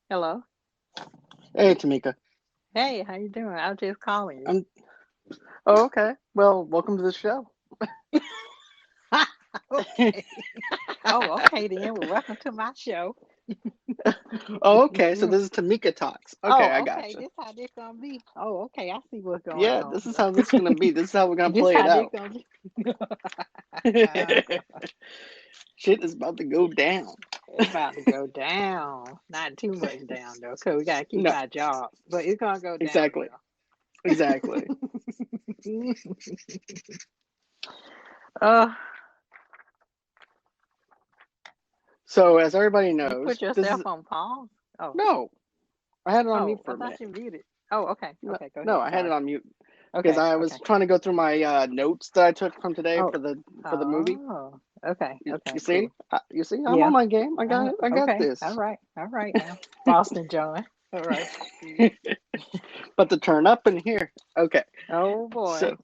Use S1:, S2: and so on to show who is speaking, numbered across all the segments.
S1: Hello.
S2: Hey, Tomeka.
S1: Hey, how you doing? I was just calling you.
S2: I'm. Oh, okay. Well, welcome to the show.
S1: Okay. Oh, okay then. Well, welcome to my show.
S2: Oh, okay. So this is Tamika Talks. Okay, I
S1: Oh, okay.
S2: gotcha.
S1: This how this gonna be. Oh, okay. I see what's going
S2: Yeah,
S1: on.
S2: this is how this is gonna be. This is how we're gonna
S1: This
S2: play it
S1: how this
S2: out.
S1: gonna be.
S2: Shit is about to go down.
S1: It's about to go down. Not too much down though, cause we gotta keep
S2: No,
S1: our job. But it's gonna go
S2: exactly,
S1: downhill.
S2: exactly.
S1: uh,
S2: So as everybody
S1: you
S2: knows,
S1: put
S2: this
S1: yourself
S2: is
S1: on pause. Oh,
S2: no. I had it on mute
S1: oh,
S2: for
S1: I
S2: a
S1: thought
S2: minute.
S1: you muted. Oh, okay.
S2: No,
S1: Okay. Go
S2: no,
S1: ahead.
S2: I had it
S1: Sorry.
S2: on mute because
S1: Okay.
S2: I was
S1: Okay.
S2: trying to go through my notes that I took from today
S1: Oh,
S2: for the movie.
S1: oh, okay,
S2: You
S1: okay,
S2: see,
S1: cool.
S2: you see, I'm on
S1: Yeah.
S2: my game. I got it. I got
S1: Okay.
S2: this.
S1: All right now. Boston John. All right.
S2: But to turn up in here. Okay.
S1: Oh boy.
S2: So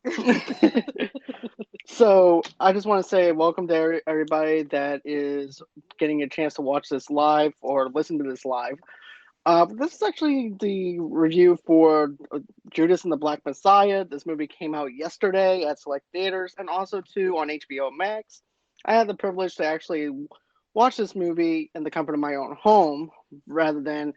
S2: so I just want to say welcome to everybody that is getting a chance to watch this live or listen to this live. This is actually the review for Judas and the Black Messiah. This movie came out yesterday at select theaters and also too on HBO Max. I had the privilege to actually watch this movie in the comfort of my own home rather than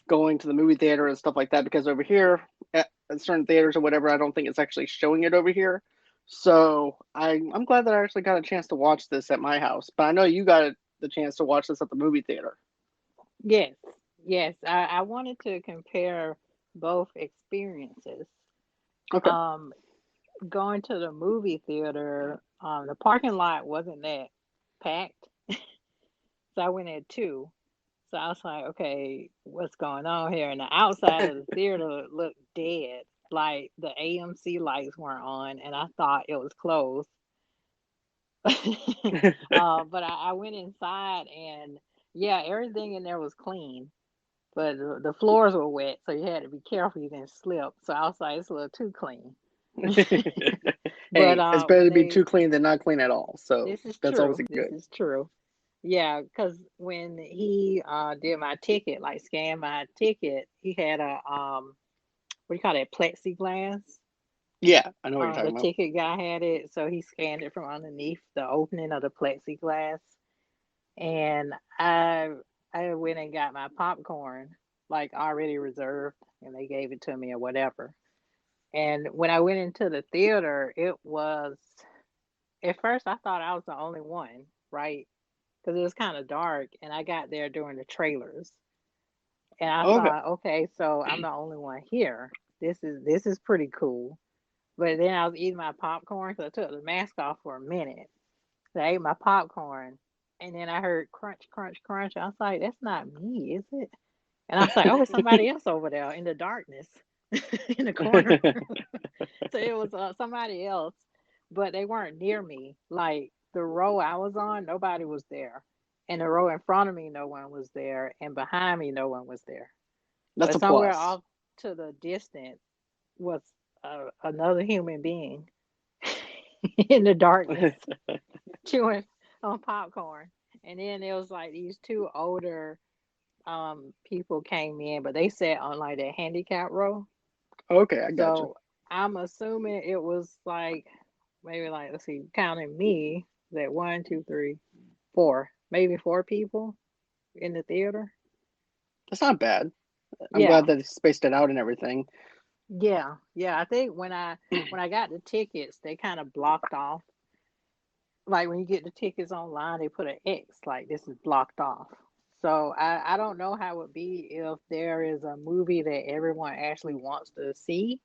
S2: going to the movie theater and stuff like that because over here at certain theaters or whatever, I don't think it's actually showing it over here. So I'm glad that I actually got a chance to watch this at my house. But I know you got the chance to watch this at the movie theater.
S1: Yes. Yes. I wanted to compare both experiences.
S2: Okay.
S1: Um, Going to the movie theater, the parking lot wasn't that packed. So I went at 2. So I was like, okay, what's going on here? And the outside of the theater looked dead. Like the AMC lights weren't on, and I thought it was closed. But I went inside, and yeah, everything in there was clean, but the floors were wet, so you had to be careful you didn't slip. So I was like, it's a little too clean. But
S2: Hey, it's better
S1: when
S2: to be
S1: they,
S2: too clean than not clean at all. So
S1: this is
S2: that's always
S1: true.
S2: good.
S1: This is true. Yeah, because when he did my ticket, like scanned my ticket, he had a what do you call that, plexiglass?
S2: Yeah, I know what you're
S1: The
S2: talking about.
S1: ticket guy had it, so he scanned it from underneath the opening of the plexiglass, and I went and got my popcorn, like already reserved, and they gave it to me or whatever. And when I went into the theater, it was at first I thought I was the only one, right? Because it was kind of dark, and I got there during the trailers, and I
S2: Okay.
S1: thought, okay, so I'm the only one here. This is pretty cool. But then I was eating my popcorn, so I took the mask off for a minute. So I ate my popcorn, and then I heard crunch, crunch, crunch. I was like, that's not me, is it? And I was like, oh, it's somebody else over there in the darkness, in the corner. So it was somebody else, but they weren't near me. Like the row I was on, nobody was there. And the row in front of me, no one was there. And behind me, no one was there.
S2: That's
S1: But
S2: a
S1: somewhere
S2: plus.
S1: off to the distance was another human being in the darkness chewing on popcorn. And then it was like these two older people came in, but they sat on like that handicap row.
S2: Okay, I got you.
S1: So I'm assuming it was like maybe like let's see, counting me, that one, two, three, four, maybe four people in the theater.
S2: That's not bad. I'm glad
S1: Yeah,
S2: that they spaced it out and everything.
S1: yeah, yeah. I think when I got the tickets, they kind of blocked off. Like when you get the tickets online, they put an X, like this is blocked off. So I don't know how it would be if there is a movie that everyone actually wants to see.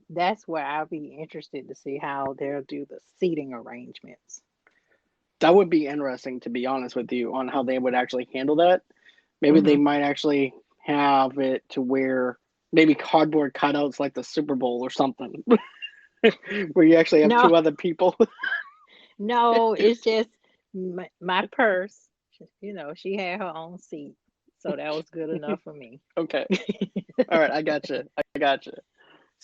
S1: That's where I'll be interested to see how they'll do the seating arrangements.
S2: That would be interesting, to be honest with you, on how they would actually handle that. Maybe they
S1: Hmm.
S2: might actually have it to where maybe cardboard cutouts like the Super Bowl or something, where you actually have
S1: No,
S2: two other people.
S1: no, it's just my purse. She had her own seat, so that was good enough for me.
S2: Okay. All right. I got you. I got you.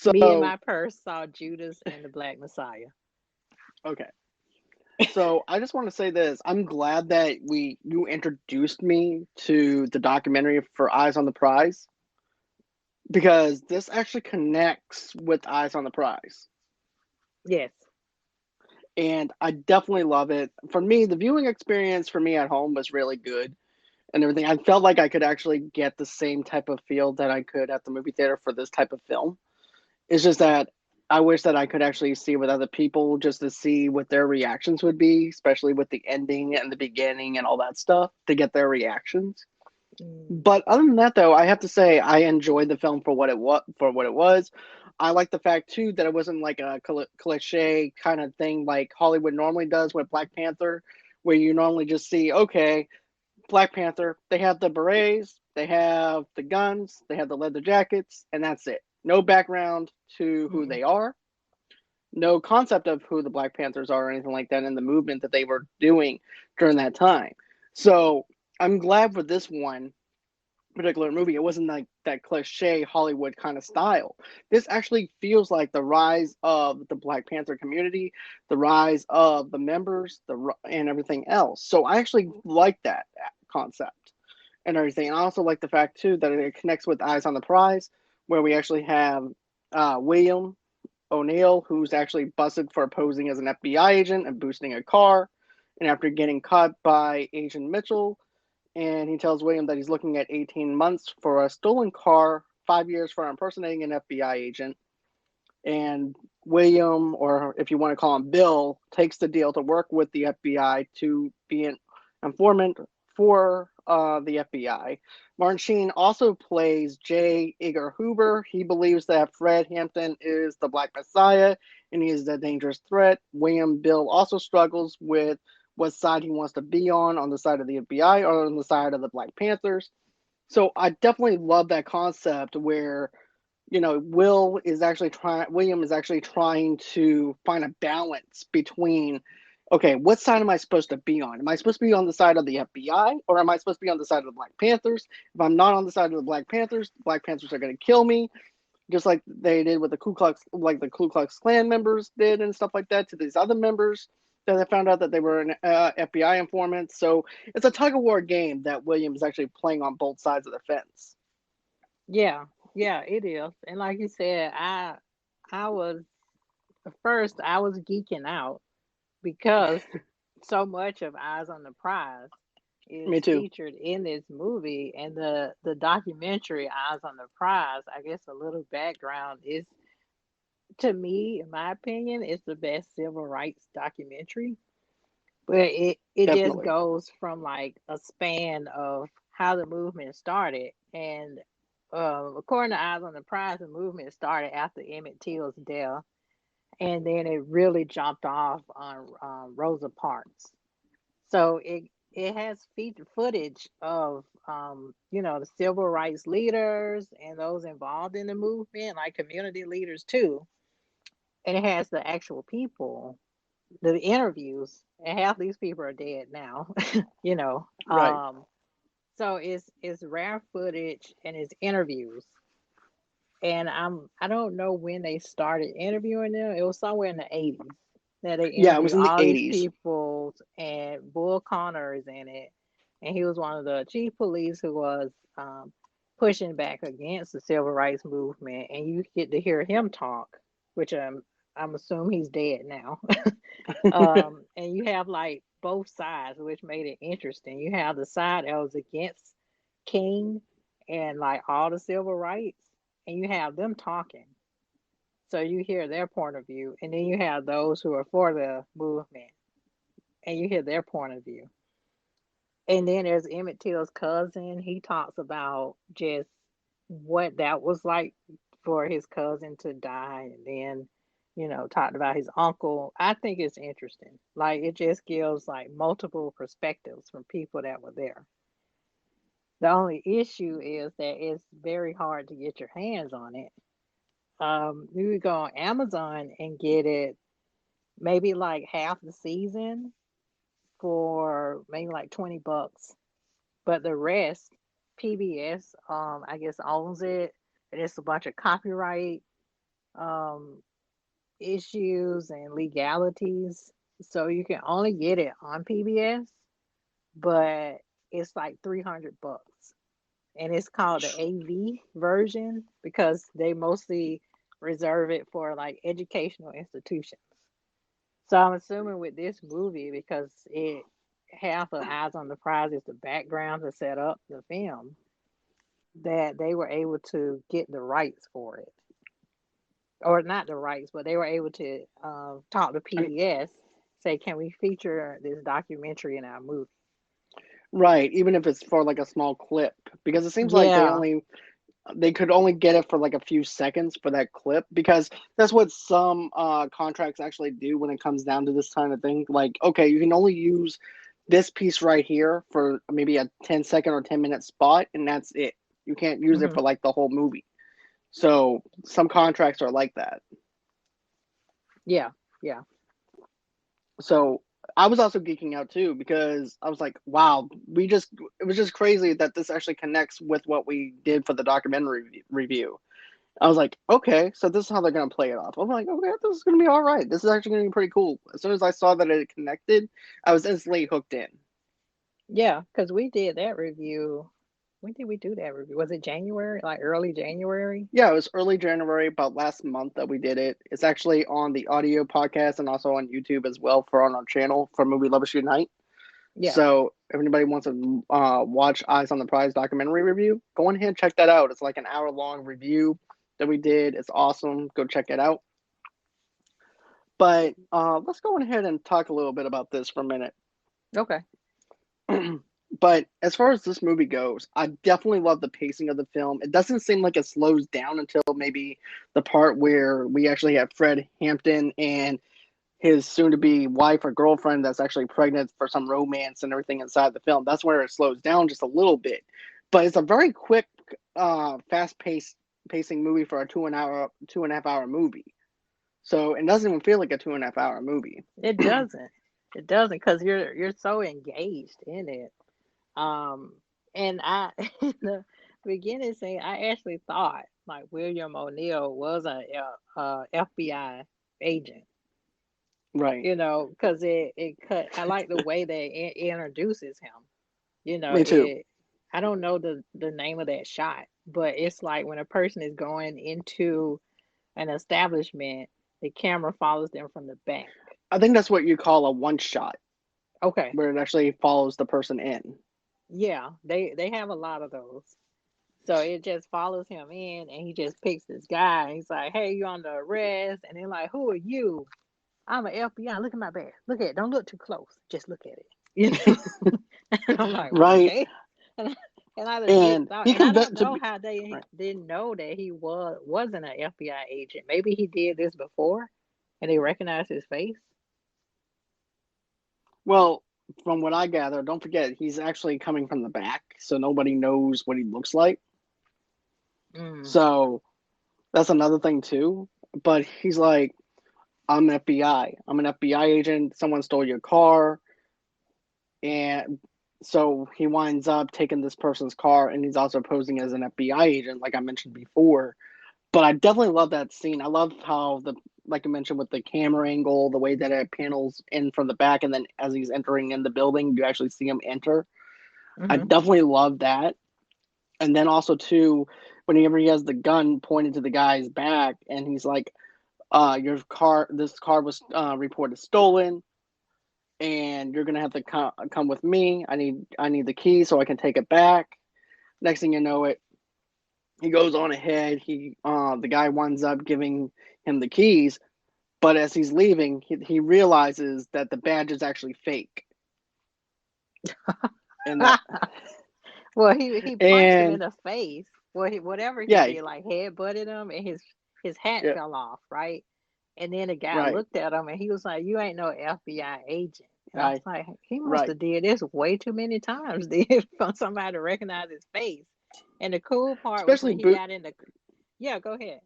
S1: Me and
S2: So,
S1: my purse saw Judas and the Black Messiah.
S2: okay. So I just want to say this. I'm glad that we you introduced me to the documentary for Eyes on the Prize because this actually connects with Eyes on the Prize.
S1: Yes.
S2: And I definitely love it. For me, the viewing experience for me at home was really good and everything. I felt like I could actually get the same type of feel that I could at the movie theater for this type of film. It's just that I wish that I could actually see with other people just to see what their reactions would be, especially with the ending and the beginning and all that stuff to get their reactions.
S1: Mm.
S2: But other than that, though, I have to say I enjoyed the film for what it was. For what it was, I like the fact too that it wasn't like a cliche kind of thing like Hollywood normally does with Black Panther, where you normally just see okay, Black Panther, they have the berets, they have the guns, they have the leather jackets, and that's it. No background to who
S1: Mm.
S2: they are, no concept of who the Black Panthers are or anything like that in the movement that they were doing during that time. So I'm glad for this one particular movie, it wasn't like that cliche Hollywood kind of style. This actually feels like the rise of the Black Panther community, the rise of the members, and everything else. So I actually like that concept and everything. And I also like the fact too that it connects with Eyes on the Prize, where we actually have William O'Neill, who's actually busted for posing as an FBI agent and boosting a car. And after getting caught by Agent Mitchell, and he tells William that he's looking at 18 months for a stolen car, 5 years for impersonating an FBI agent. And William, or if you want to call him Bill, takes the deal to work with the FBI to be an informant for the FBI. Martin Sheen also plays J. Edgar Hoover. He believes that Fred Hampton is the Black Messiah and he is a dangerous threat. William Bill also struggles with what side he wants to be on the side of the FBI or on the side of the Black Panthers. So I definitely love that concept where William is actually trying to find a balance between, okay, what side am I supposed to be on? Am I supposed to be on the side of the FBI or am I supposed to be on the side of the Black Panthers? If I'm not on the side of the Black Panthers are going to kill me, just like they did with the Ku Klux Klan members did and stuff like that to these other members that they found out that they were an FBI informant. So it's a tug of war game that William is actually playing on both sides of the fence.
S1: Yeah. Yeah, it is. And like you said, I was at first I was geeking out because so much of Eyes on the Prize
S2: Me
S1: is
S2: too.
S1: featured in this movie, and the documentary Eyes on the Prize, I guess a little background is, to me, in my opinion, is the best civil rights documentary. But it just
S2: Definitely.
S1: goes from like a span of how the movement started, and according to Eyes on the Prize, the movement started after Emmett Till's death, and then it really jumped off on Rosa Parks. So it has feature footage of the civil rights leaders and those involved in the movement, like community leaders too. And it has the actual people, the interviews, and half these people are dead now. you know.
S2: Right.
S1: So it's rare footage and it's interviews. And I don't know when they started interviewing them. It was somewhere in the 80s that they
S2: Yeah, it was
S1: interviewed
S2: in the
S1: all these
S2: 80s.
S1: people, and Bull Connor is in it, and he was one of the chief police who was pushing back against the civil rights movement, and you get to hear him talk, which I'm assuming he's dead now. And you have like both sides, which made it interesting. You have the side that was against King and like all the civil rights, and you have them talking. So you hear their point of view, and then you have those who are for the movement, and you hear their point of view. And then there's Emmett Till's cousin. He talks about just what that was like for his cousin to die, and then talked about his uncle. I think it's interesting. Like it just gives like multiple perspectives from people that were there. The only issue is that it's very hard to get your hands on it. You would go on Amazon and get it maybe like half the season for maybe like $20. But the rest, PBS, I guess owns it. And it's a bunch of copyright um issues and legalities. So you can only get it on PBS, but it's like $300. And it's called the AV version because they mostly reserve it for like educational institutions. So I'm assuming with this movie, because it half of Eyes on the Prize is the background to set up the film, that they were able to get the rights for it, or not the rights, but they were able to talk to
S2: I,
S1: PBS, say, can we feature this documentary in our movie?
S2: right, even if it's for like a small clip, because it seems like
S1: Yeah.
S2: they could only get it for like a few seconds for that clip, because that's what some contracts actually do when it comes down to this kind of thing. Like, okay, you can only use this piece right here for maybe a 10-second or 10-minute spot, and that's it. You can't use it
S1: Hmm.
S2: for like the whole movie. So some contracts are like that.
S1: Yeah. Yeah.
S2: So I was also geeking out too, because I was like, wow, it was just crazy that this actually connects with what we did for the documentary review. I was like, okay, so this is how they're gonna play it off. I'm like, okay, this is gonna be all right. This is actually gonna be pretty cool. As soon as I saw that it connected, I was instantly hooked in.
S1: Yeah. Because we did that review. When did we do that review? Was it January? Like early January?
S2: Yeah, it was early January, about last month that we did it. It's actually on the audio podcast and also on YouTube as well for on our channel for Movie Lovers Unite.
S1: Yeah.
S2: So if anybody wants to watch Eyes on the Prize documentary review, go on ahead and check that out. It's like an hour long review that we did. It's awesome. Go check it out. But let's go on ahead and talk a little bit about this for a minute.
S1: Okay.
S2: But as far as this movie goes, I definitely love the pacing of the film. It doesn't seem like it slows down until maybe the part where we actually have Fred Hampton and his soon to be wife or girlfriend that's actually pregnant for some romance and everything inside the film. That's where it slows down just a little bit. But it's a very quick, fast paced pacing movie for a 2.5 hour movie. So it doesn't even feel like a 2.5 hour movie.
S1: It doesn't. It doesn't because you're so engaged in it. And I in the beginning saying I actually thought like William O'Neill was a FBI agent.
S2: Right.
S1: Because it cut. I like the way that it introduces him.
S2: Me too.
S1: It. I don't know the name of that shot, but it's like when a person is going into an establishment, the camera follows them from the back.
S2: I think that's what you call a one shot,
S1: Okay.
S2: where it actually follows the person in.
S1: Yeah, they have a lot of those. So it just follows him in, and he just picks this guy. And he's like, "Hey, you under arrest?" And they're like, "Who are you?" "I'm an FBI. Look at my bag. Look at it. Don't look too close. Just look at it." And I'm like,
S2: Right.
S1: okay. And I legit
S2: And
S1: thought,
S2: he
S1: and I
S2: convinced
S1: don't
S2: to
S1: know
S2: be
S1: how they
S2: right.
S1: didn't know that he wasn't an FBI agent. Maybe he did this before, and they recognized his face.
S2: Well, from what I gather, don't forget he's actually coming from the back, so nobody knows what he looks like.
S1: Mm.
S2: So that's another thing too. But he's like, I'm FBI. I'm an FBI agent. Someone stole your car. And so he winds up taking this person's car, and he's also posing as an FBI agent, like I mentioned before. But I definitely love that scene. I love how like I mentioned, with the camera angle, the way that it panels in from the back, and then as he's entering in the building, you actually see him enter. I
S1: Hmm.
S2: definitely love that. And then also too, whenever he has the gun pointed to the guy's back, and he's like, this car was reported stolen, and you're gonna have to come with me. I need the key so I can take it back. Next thing you know, he goes on ahead. The guy winds up giving him the keys, but as he's leaving, he realizes that the badge is actually fake, and that
S1: Well, he punched him in
S2: and
S1: the face. Well, whatever he
S2: yeah,
S1: did, like head butted him, and his hat
S2: yeah,
S1: fell off, right? And then the guy
S2: right,
S1: looked at him, and he was like, "You ain't no FBI agent." And I was
S2: right,
S1: like, "He must
S2: right.
S1: have did this way too many times, did for somebody to recognize his face." And the cool part was
S2: Especially
S1: when he got in the. Yeah, go ahead.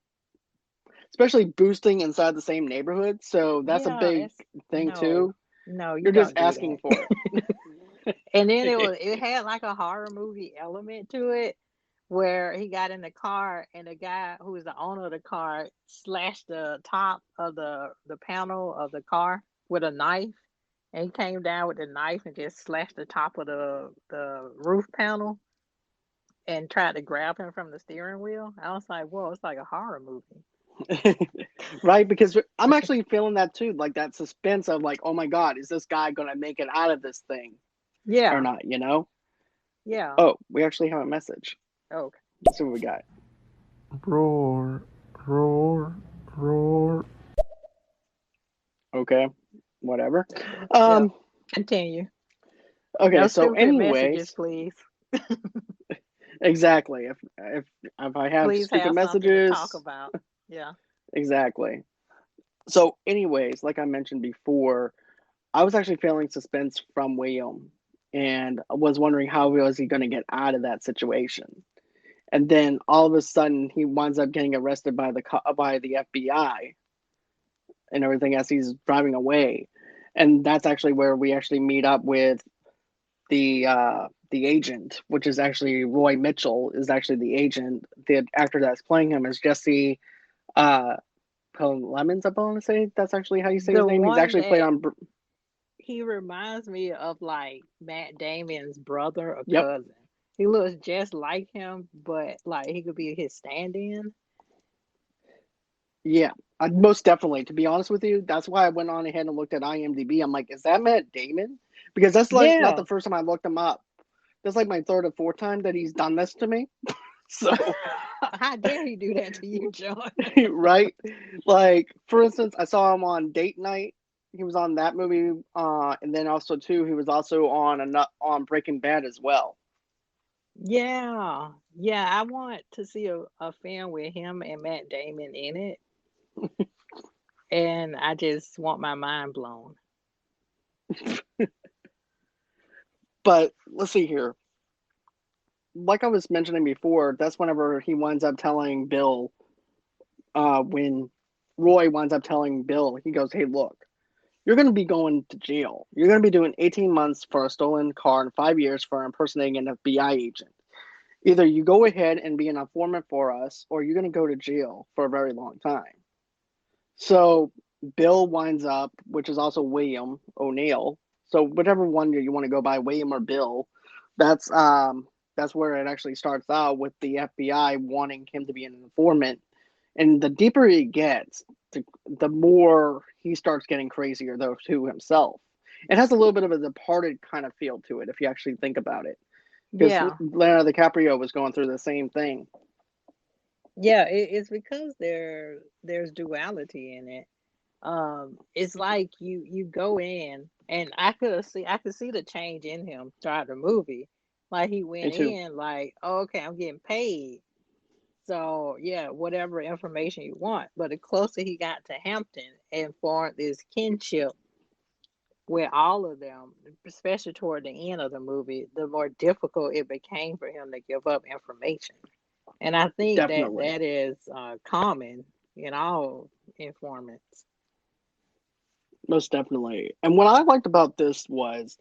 S2: especially boosting inside the same neighborhood. So that's a
S1: Yeah,
S2: big
S1: that's
S2: thing
S1: no,
S2: too.
S1: no, you
S2: You're just
S1: don't do
S2: asking
S1: that.
S2: for
S1: And then
S2: it.
S1: it had like a horror movie element to it where he got in the car and the guy who was the owner of the car slashed the top of the panel of the car. with a knife, and he came down with the knife and just slashed the top of the roof panel and tried to grab him from the steering wheel. I was like, whoa, it's like a horror movie.
S2: Right? Because I'm actually feeling that too, like that suspense of like, oh my God, is this guy gonna make it out of this thing or
S1: Yeah,
S2: not? You know?
S1: yeah.
S2: Oh, we actually have a message.
S1: Okay.
S2: Let's see what we got.
S3: Roar, roar, roar.
S2: Okay, whatever.
S1: Yep.
S2: Um,
S1: Continue.
S2: okay,
S1: No
S2: so
S1: stupid messages,
S2: anyways,
S1: please.
S2: exactly. If I have
S1: Please
S2: stupid
S1: have something to talk
S2: messages,
S1: about. Yeah.
S2: exactly. So, anyways, like I mentioned before, I was actually feeling suspense from William and was wondering how was he going to get out of that situation. And then all of a sudden, he winds up getting arrested by the FBI and everything as he's driving away. And that's actually where we actually meet up with the agent, which is actually Roy Mitchell, is actually the agent. The actor that's playing him is Jesse uh, Lemons. I want to say that's actually how you say his
S1: The
S2: name. He's
S1: one
S2: actually played
S1: that
S2: on.
S1: he reminds me of like Matt Damon's brother or
S2: Yep.
S1: cousin. He looks just like him, but like he could be his stand in.
S2: Yeah, most definitely. To be honest with you, that's why I went on ahead and looked at IMDb. I'm like, is that Matt Damon? Because that's like not
S1: Yeah.
S2: the first time I looked him up. That's like my third or fourth time that he's done this to me. So,
S1: How dare he do that to you, John?
S2: right? Like, for instance, I saw him on Date Night. He was on that movie, and then also too, he was also on Breaking Bad as well.
S1: Yeah. Yeah, I want to see a film with him and Matt Damon in it. And I just want my mind blown.
S2: But let's see here. Like I was mentioning before, that's whenever he winds up telling Bill, when Roy winds up telling Bill, he goes, "Hey, look, you're going to be going to jail. You're going to be doing 18 months for a stolen car and 5 years for impersonating an FBI agent. Either you go ahead and be an informant for us, or you're going to go to jail for a very long time." So Bill winds up, which is also William O'Neill. So whatever one you want to go by, William or Bill, that's um that's where it actually starts out with the FBI wanting him to be an informant. And the deeper he gets, the more he starts getting crazier though to himself. It has a little bit of a Departed kind of feel to it if you actually think about it, because
S1: Yeah.
S2: Leonardo DiCaprio was going through the same thing.
S1: Yeah, it's because there's duality in it. It's like you go in, and I could see the change in him throughout the movie. Like he
S2: Me
S1: went
S2: too.
S1: in like, oh, okay, I'm getting paid. So yeah, whatever information you want. But the closer he got to Hampton and formed this kinship with all of them, especially toward the end of the movie, the more difficult it became for him to give up information. And I think that
S2: Definitely.
S1: that is common in all informants.
S2: Most definitely. And what I liked about this was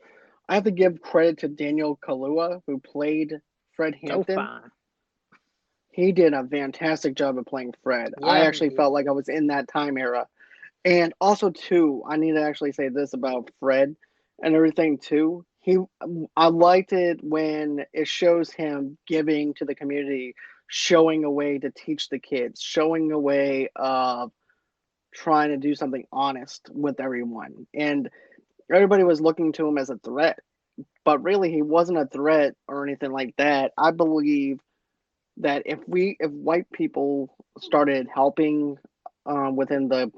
S2: I have to give credit to Daniel Kaluuya, who played Fred
S1: So
S2: Hampton.
S1: fine.
S2: He did a fantastic job of playing Fred. I
S1: Yeah, he
S2: actually felt
S1: did.
S2: like I was in that time era. And also, too, I need to actually say this about Fred and everything, too. I liked it when it shows him giving to the community, showing a way to teach the kids, showing a way of trying to do something honest with everyone. And everybody was looking to him as a threat, but really he wasn't a threat or anything like that. I believe that if white people started helping within the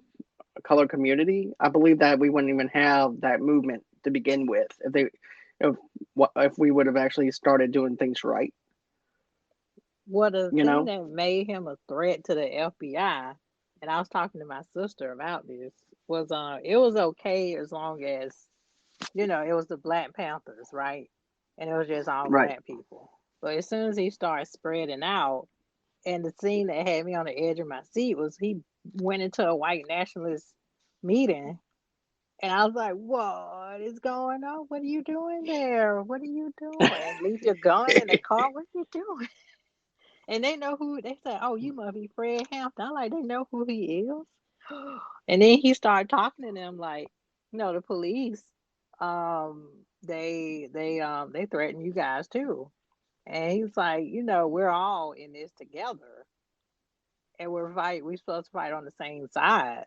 S2: color community, I believe that we wouldn't even have that movement to begin with if if we would have actually started doing things right.
S1: Well, the
S2: You
S1: thing
S2: know,
S1: that made him a threat to the FBI, and I was talking to my sister about this, was it was okay as long as, it was the Black Panthers, right? And it was just all
S2: right?
S1: black people. But as soon as he started spreading out, and the scene that had me on the edge of my seat was he went into a white nationalist meeting. And I was like, what is going on? What are you doing there? What are you doing? Leave your gun in the car? What are you doing? And they know who they say, oh, you must be Fred Hampton. I'm like, they know who he is. And then he started talking to them like, No, the police, they threaten you guys too. And he's like, we're all in this together, and we're supposed to fight on the same side,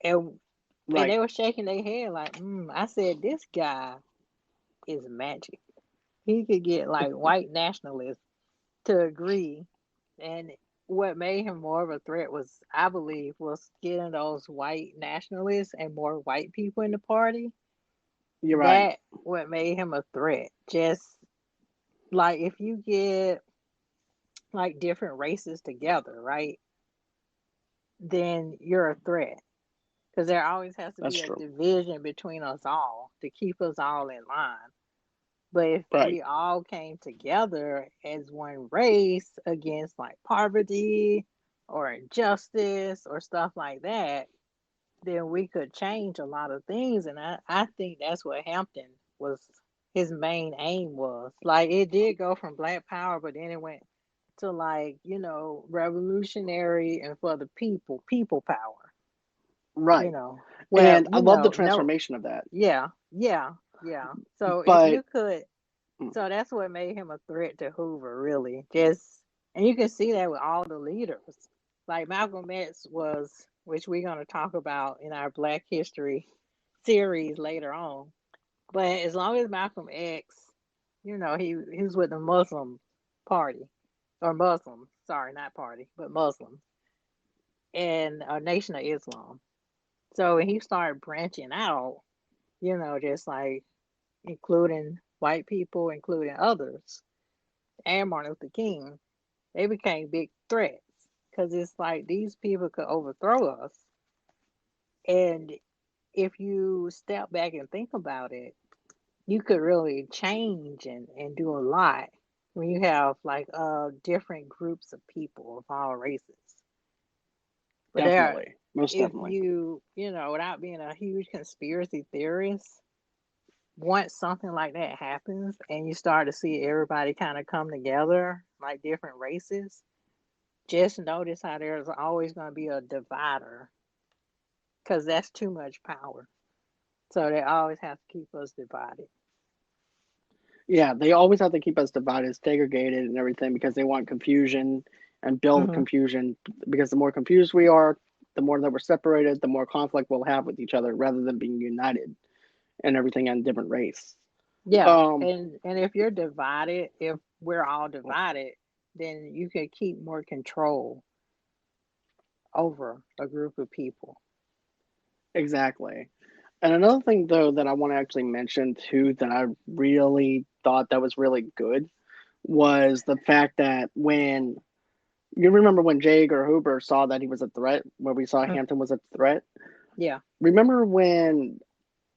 S1: and and
S2: Right.
S1: they were shaking their head like, I said, this guy is magic. He could get like white nationalists to agree. And what made him more of a threat was, I believe, was getting those white nationalists and more white people in the party.
S2: You're right.
S1: That what made him a threat. Just like if you get like different races together, right? Then you're a threat. Because there always has to
S2: That's
S1: be a
S2: true.
S1: division between us all to keep us all in line. But if
S2: Right.
S1: we all came together as one race against like poverty or injustice or stuff like that, then we could change a lot of things. And I think that's what Hampton was, his main aim was. Like it did go from Black Power, but then it went to like, revolutionary and for the people power, you
S2: Right.
S1: know. Well,
S2: And I love the
S1: no,
S2: transformation of that.
S1: yeah, yeah, yeah. So if
S2: But
S1: you could,
S2: mm,
S1: so that's what made him a threat to Hoover, really. Just, and you can see that with all the leaders. Like Malcolm X was, which we're going to talk about in our Black History series later on. But as long as Malcolm X, he was with the Muslim party, or Muslim, sorry, not party, but Muslim, and a Nation of Islam. So when he started branching out, just like including white people, including others, and Martin Luther King, they became big threats because it's like these people could overthrow us. And if you step back and think about it, you could really change and do a lot when you have like different groups of people of all races. But there,
S2: definitely, most
S1: if
S2: definitely.
S1: without being a huge conspiracy theorist, once something like that happens and you start to see everybody kind of come together, like different races, just notice how there's always going to be a divider because that's too much power. So they always have to keep us divided.
S2: Yeah, they always have to keep us divided, segregated, and everything because they want confusion and build
S1: Hmm.
S2: confusion. Because the more confused we are, the more that we're separated, the more conflict we'll have with each other rather than being united and everything on different race.
S1: Yeah,
S2: Um,
S1: and if you're divided, if we're all divided, then you can keep more control over a group of people.
S2: exactly. And another thing though that I want to actually mention too that I really thought that was really good was the fact that when you remember when J. Edgar Hoover saw that he was a threat, where we saw
S1: Mm,
S2: Hampton was a threat.
S1: yeah.
S2: Remember when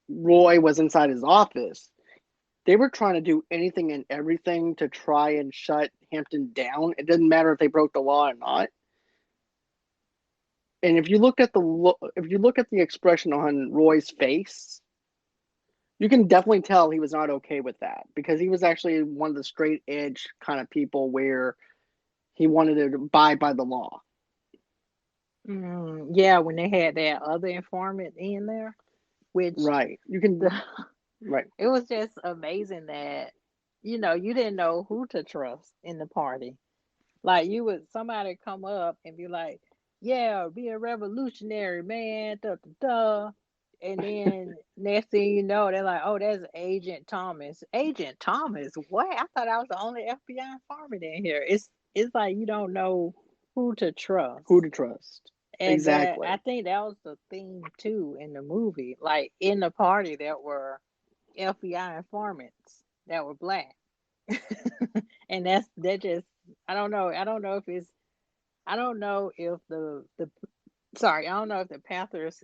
S2: Roy was inside his office? They were trying to do anything and everything to try and shut Hampton down. It didn't matter if they broke the law or not. And if you look at the expression on Roy's face, you can definitely tell he was not okay with that because he was actually one of the straight edge kind of people where he wanted to abide by the law.
S1: Yeah, when they had that other informant in there, which
S2: Right. You can
S1: the
S2: right.
S1: it was just amazing that you didn't know who to trust in the party. Like you would somebody come up and be like, "Yeah, be a revolutionary, man." Da, da, da. And then next thing you know, they're like, "Oh, that's Agent Thomas." Agent Thomas? What? I thought I was the only FBI informant in here. It's like you don't know who to
S2: Who
S1: trust.
S2: to trust.
S1: And that I
S2: Exactly.
S1: think that was the theme too in the movie. Like in the party there were FBI informants that were black. And that just I don't know. I don't know if the sorry, I don't know if the Panthers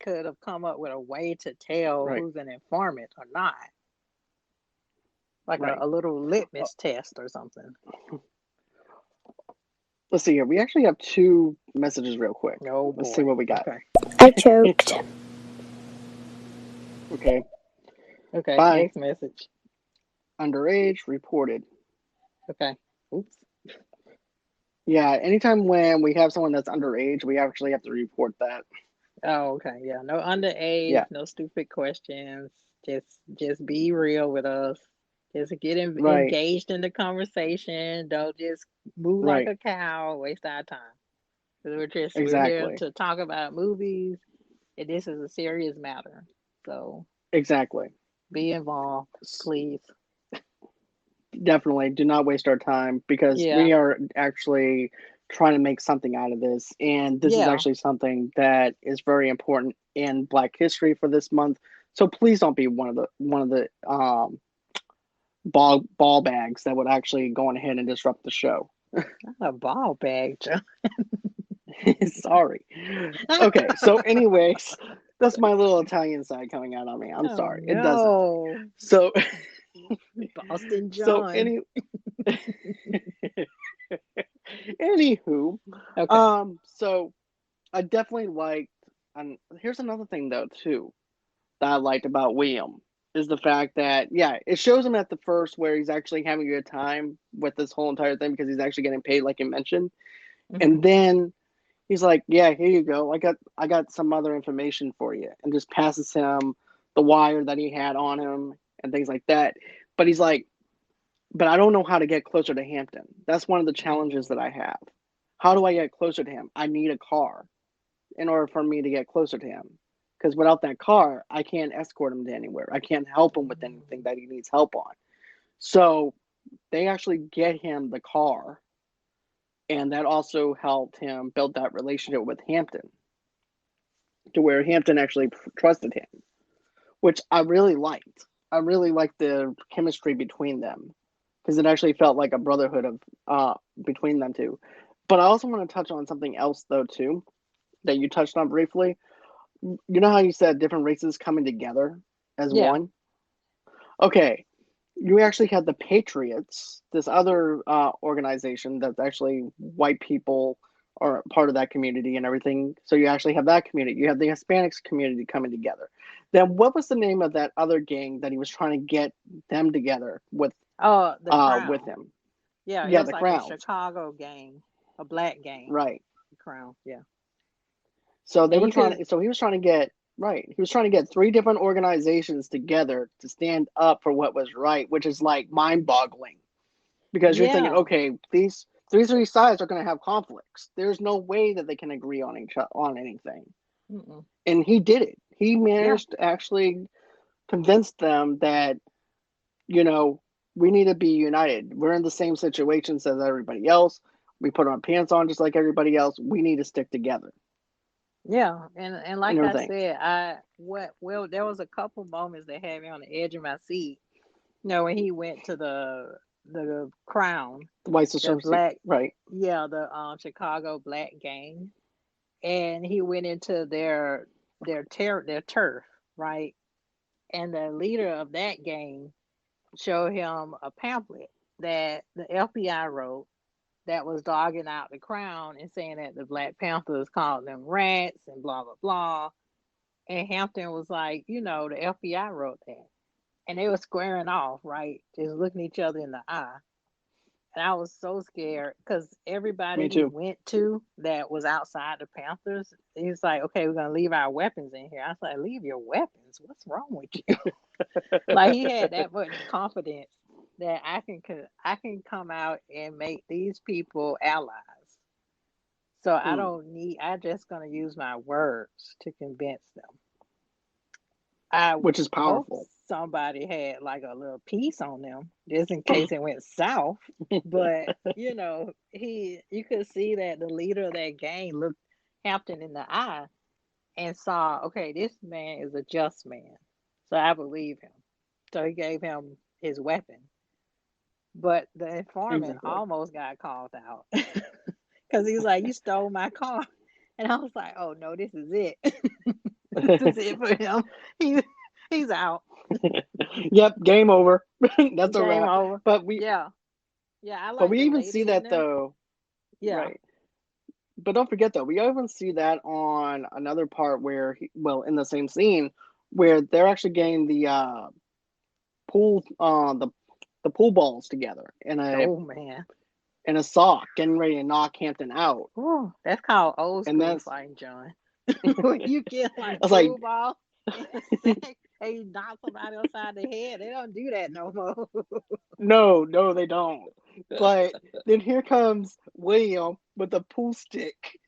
S1: could have come up with a way to tell
S2: Right.
S1: who's an informant or not. Like
S2: Right.
S1: a little
S2: Uh,
S1: litmus test or something.
S2: let's see here. We actually have two messages real quick.
S1: Oh
S2: Let's see
S1: boy.
S2: what we got.
S1: Okay.
S4: I choked.
S2: Okay.
S1: Okay.
S2: Bye.
S1: Next message.
S2: Underage reported.
S1: Okay. Oops.
S2: Yeah, anytime when we have someone that's underage, we actually have to report that.
S1: Oh, okay. Yeah. No underage,
S2: Yeah,
S1: no stupid questions. Just be real with us. Just get
S2: right,
S1: engaged in the conversation. Don't just move like
S2: right,
S1: a cow, waste our time. 'Cause we're here
S2: exactly,
S1: to talk about movies, and this is a serious matter. So
S2: exactly.
S1: be involved,
S2: S-
S1: please.
S2: Definitely do not waste our time because
S1: Yeah.
S2: we are actually trying to make something out of this, and this is
S1: Yeah.
S2: actually something that is very important in Black History for this month. So please don't be one of the ball bags that would actually go on ahead and disrupt the show.
S1: Not a ball bag, Joe.
S2: Sorry. Okay, so anyways, that's my little Italian side coming out on me. I'm
S1: Oh
S2: sorry. It does that.
S1: no.
S2: So
S1: Boston
S2: so
S1: John.
S2: any anywho,
S1: Okay.
S2: so I definitely liked, and here's another thing though too that I liked about William is the fact that yeah, it shows him at the first where he's actually having a good time with this whole entire thing because he's actually getting paid, like you mentioned, and
S1: Hmm.
S2: then he's like, "Yeah, here you go. I got some other information for you," and just passes him the wire that he had on him and things like that. But he's like, "But I don't know how to get closer to Hampton. That's one of the challenges that I have. How do I get closer to him? I need a car in order for me to get closer to him." Because without that car, I can't escort him to anywhere. I can't help him with anything that he needs help on. So they actually get him the car, and that also helped him build that relationship with Hampton to where Hampton actually trusted him, which I really liked. I really liked the chemistry between them because it actually felt like a brotherhood of between them two. But I also want to touch on something else though too that you touched on briefly. You know how you said different races coming together as
S1: Yeah.
S2: one? Okay, you actually had the Patriots, this other organization that's actually white people are part of that community and everything. So you actually have that community. You have the Hispanics community coming together. Then what was the name of that other gang that he was trying to get them together
S1: Oh, the
S2: with
S1: Crown.
S2: him?
S1: Yeah, it
S2: Yeah,
S1: was
S2: the
S1: like a
S2: Crowns.
S1: Chicago gang, a black gang.
S2: Right.
S1: The Crown. Yeah.
S2: So they
S1: And
S2: were
S1: you could,
S2: trying to, so he was trying to get right. He was trying to get three different organizations together to stand up for what was right, which is like mind-boggling because you're thinking,
S1: yeah.
S2: okay, these three sides are going to have conflicts. There's no way that they can agree on anything,
S1: Mm-mm.
S2: and he did it. He
S1: Yeah.
S2: managed to actually convince them that you know we need to be united. We're in the same situations as everybody else. We put our pants on just like everybody else. We need to stick together
S1: Yeah. And
S2: and
S1: like I
S2: everything.
S1: said, well, there was a couple moments that had me on the edge of my seat. When he went to the Crown,
S2: The white
S1: the
S2: supremacy,
S1: black,
S2: right?
S1: yeah, the Chicago black gang, and he went into their turf, right? And the leader of that gang showed him a pamphlet that the FBI wrote that was dogging out the Crown and saying that the Black Panthers called them rats and blah blah blah. And Hampton was like, the FBI wrote that, and they were squaring off, right, just looking each other in the eye. And I was so scared because everybody
S2: Me
S1: he
S2: too.
S1: went to that was outside the Panthers, he was like, okay, we're gonna leave our weapons in here. I was like, leave your weapons? What's wrong with you? Like he had that much confidence that I can come out and make these people allies. So
S2: Hmm.
S1: I just gonna use my words to convince them. I
S2: Which is
S1: hope
S2: powerful.
S1: somebody had like a little piece on them just in case it went south. But you could see that the leader of that gang looked Hampton in the eye and saw, okay, this man is a just man. So I believe him. So he gave him his weapon. But the informant
S2: Exactly.
S1: almost got called out because he was like, you stole my car. And I was like, oh no, this is it. This is it for him. He, he's out.
S2: Yep, game over. That's a
S1: Game
S2: wrap.
S1: over.
S2: But we
S1: Yeah. Yeah, I
S2: but
S1: like
S2: we
S1: the
S2: even see
S1: lady in
S2: that
S1: there.
S2: though.
S1: Yeah.
S2: Right. But don't forget though, we even see that on another part where well, in the same scene where they're actually getting the pool the pool balls together
S1: Oh man.
S2: in a sock, getting ready to knock Hampton out.
S1: Ooh, that's called old
S2: And
S1: school
S2: that's
S1: fighting, John. When you get like
S2: I was like,
S1: blue ball in the sack and you knock somebody upside the head, they don't do that no more.
S2: no, no, they don't. But then here comes William with the pool stick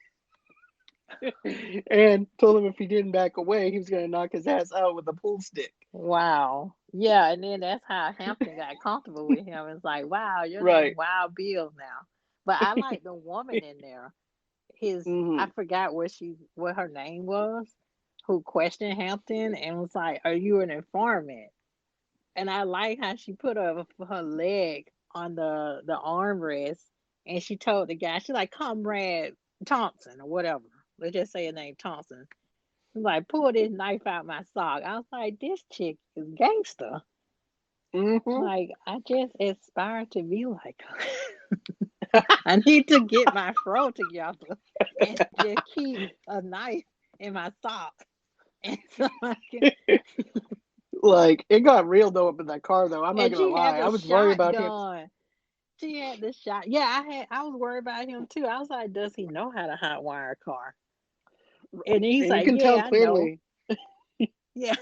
S2: and told him if he didn't back away, he was going to knock his ass out with a pool stick.
S1: Wow. Yeah, and then that's how Hampton got comfortable with him. It's like, wow, your name
S2: Right.
S1: Wild Bill now. But I like the woman in there. I
S2: Hmm.
S1: forgot what her name was, who questioned Hampton and was like, "Are you an informant?" And I like how she put her leg on the armrest, and she told the guy, she's like, "Comrade Thompson or whatever." Let's just say her name Thompson. She's like, "Pull this knife out my sock." I was like, "This chick is gangster."
S2: Hmm.
S1: Like, I just aspire to be like her. I need to get my fro together and just keep a knife in my sock. And so I can,
S2: Like, it got real though up in that car, though. I'm not
S1: and
S2: going to
S1: she had
S2: lie. I
S1: the
S2: was worried about him.
S1: shotgun. She had the shot. Yeah, I was worried about him too. I was like, does he know how to hot wire a car? And he's
S2: And you
S1: like,
S2: can tell
S1: yeah, I know.
S2: clearly,
S1: Yeah.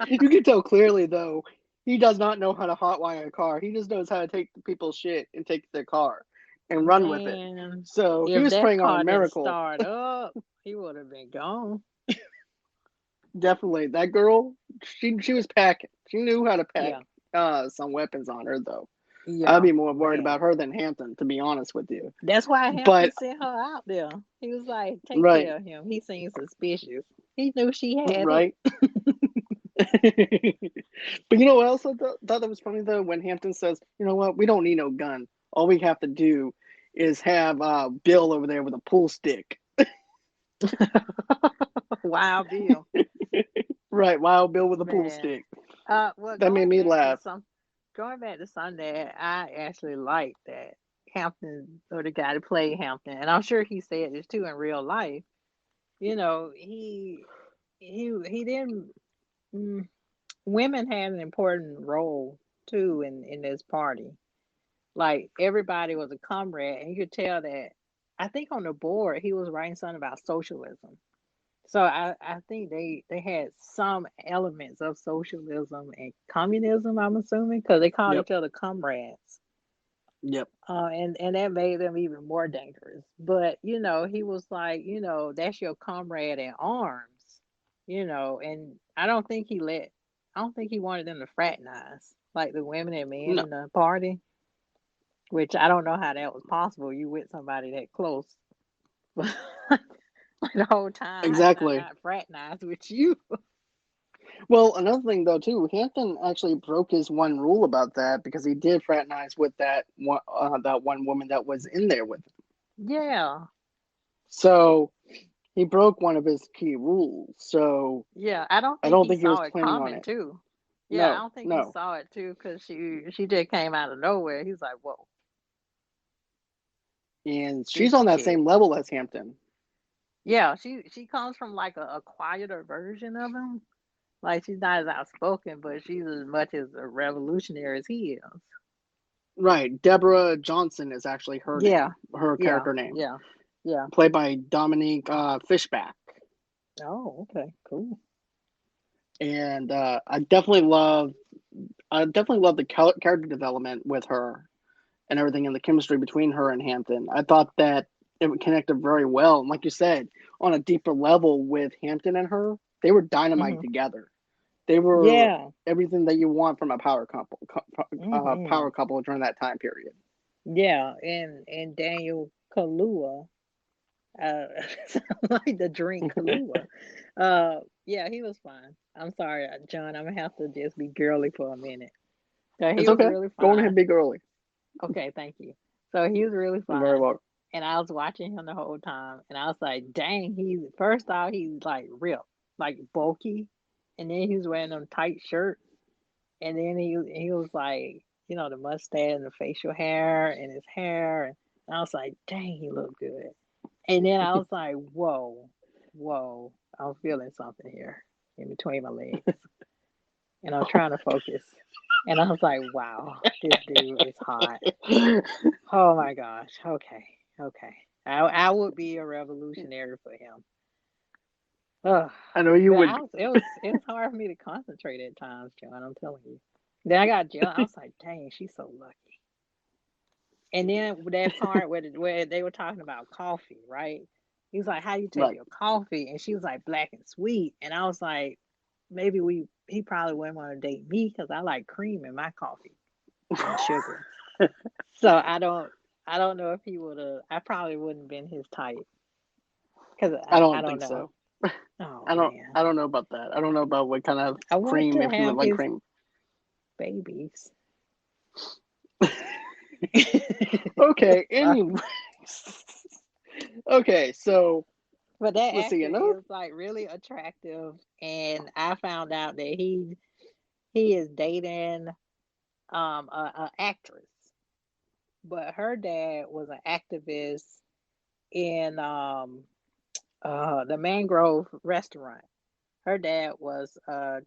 S2: you can tell clearly, though, he does not know how to hotwire a car. He just knows how to take people's shit and take their car and run with it.
S1: Man,
S2: So he
S1: if
S2: was
S1: that
S2: praying on a
S1: car didn't
S2: miracle.
S1: start up, he would have been gone.
S2: Definitely. That girl, she was packing. She knew how to pack
S1: Yeah.
S2: some weapons on her, though. I'd
S1: Yeah,
S2: be more worried about
S1: man.
S2: her than Hampton, to be honest with you.
S1: That's why Hampton
S2: But,
S1: sent her out there. He was like, take
S2: right,
S1: care of him. He seems suspicious. He knew she had it.
S2: right. But you know what else thought that was funny, though? When Hampton says, you know what, we don't need no gun. All we have to do is have Bill over there with a pool stick.
S1: Wild Bill.
S2: Right, Wild Bill with a pool
S1: Man.
S2: stick.
S1: Well,
S2: That made me laugh.
S1: going back to Sunday, I actually liked that Hampton, or the guy that played Hampton, and I'm sure he said this too in real life. You know, he didn't. Mm, Women had an important role too in this party. Like everybody was a comrade, and you could tell that. I think on the board he was writing something about socialism. So I think they had some elements of socialism and communism. I'm assuming because they called
S2: Yep,
S1: each other comrades,
S2: yep.
S1: and that made them even more dangerous. But he was like, that's your comrade in arms, and I don't think he wanted them to fraternize like the women and men
S2: No,
S1: in the party, which I don't know how that was possible. You with somebody that close, but like the whole time, how can I
S2: exactly.
S1: not fraternize with you?
S2: Well, another thing though too, Hampton actually broke his one rule about that because he did fraternize with that one woman that was in there with him.
S1: Yeah,
S2: So he broke one of his key rules. So
S1: yeah. I don't
S2: I
S1: think
S2: don't
S1: he
S2: think he was
S1: saw it
S2: planning on
S1: coming
S2: it.
S1: too. Yeah, I
S2: No,
S1: don't think he
S2: no.
S1: saw it too because she just came out of nowhere. He's like, whoa,
S2: And
S1: this
S2: she's on that
S1: chick.
S2: same level as Hampton.
S1: Yeah, she comes from like a quieter version of him. Like she's not as outspoken, but she's as much as a revolutionary as he is.
S2: Right. Deborah Johnson is actually her
S1: Yeah,
S2: name, her
S1: yeah,
S2: character name,
S1: yeah, yeah.
S2: played by Dominique Fishback.
S1: Oh, okay, cool.
S2: And I definitely love the character development with her and everything and the chemistry between her and Hampton. I thought that it connected very well. And like you said, on a deeper level with Hampton and her, they were dynamite
S1: Hmm.
S2: together. They were
S1: Yeah.
S2: everything that you want from a
S1: Hmm.
S2: power couple during that time period.
S1: Yeah, and Daniel Kalua, uh, like the drink Kalua. Yeah, he was fine. I'm sorry, John. I'm gonna have to just be girly for a minute. So he
S2: It's
S1: was
S2: okay.
S1: really
S2: Go on ahead,
S1: fine.
S2: big early.
S1: Okay, thank you. So he was really
S2: You're very
S1: fine,
S2: welcome.
S1: and I was watching him the whole time, and I was like, dang, he's first off he's like ripped, like bulky, and then he was wearing them tight shirts, and then he was like, the mustache and the facial hair and his hair, and I was like, dang, he looked good. And then I was like, whoa, whoa, I'm feeling something here in between my legs. And I'm trying to focus. And I was like, wow, this dude is hot. Oh my gosh. Okay. Okay. I would be a revolutionary for him. Ugh.
S2: I know you
S1: But
S2: would.
S1: it was hard for me to concentrate at times, John. I'm telling you. Then I got jealous. I was like, dang, she's so lucky. And then that part where they were talking about coffee, right? He was like, "How you take
S2: Right.
S1: your coffee?" And she was like, "Black and sweet." And I was like, maybe he probably wouldn't want to date me because I like cream in my coffee and sugar. So I don't know if he would have. I probably wouldn't have been his type because
S2: I
S1: I
S2: don't
S1: don't
S2: think
S1: know.
S2: so.
S1: Oh
S2: I don't.
S1: man,
S2: I don't know about that. I don't know about what kind of
S1: I want
S2: cream.
S1: to
S2: If you would
S1: have
S2: like
S1: his
S2: cream.
S1: babies.
S2: Okay.
S1: Sorry.
S2: Anyway. Okay. So
S1: But that
S2: let's see.
S1: actor
S2: Another.
S1: is like really attractive, and I found out that he is dating a actress, but her dad was an activist in the Mangrove restaurant. Her dad was a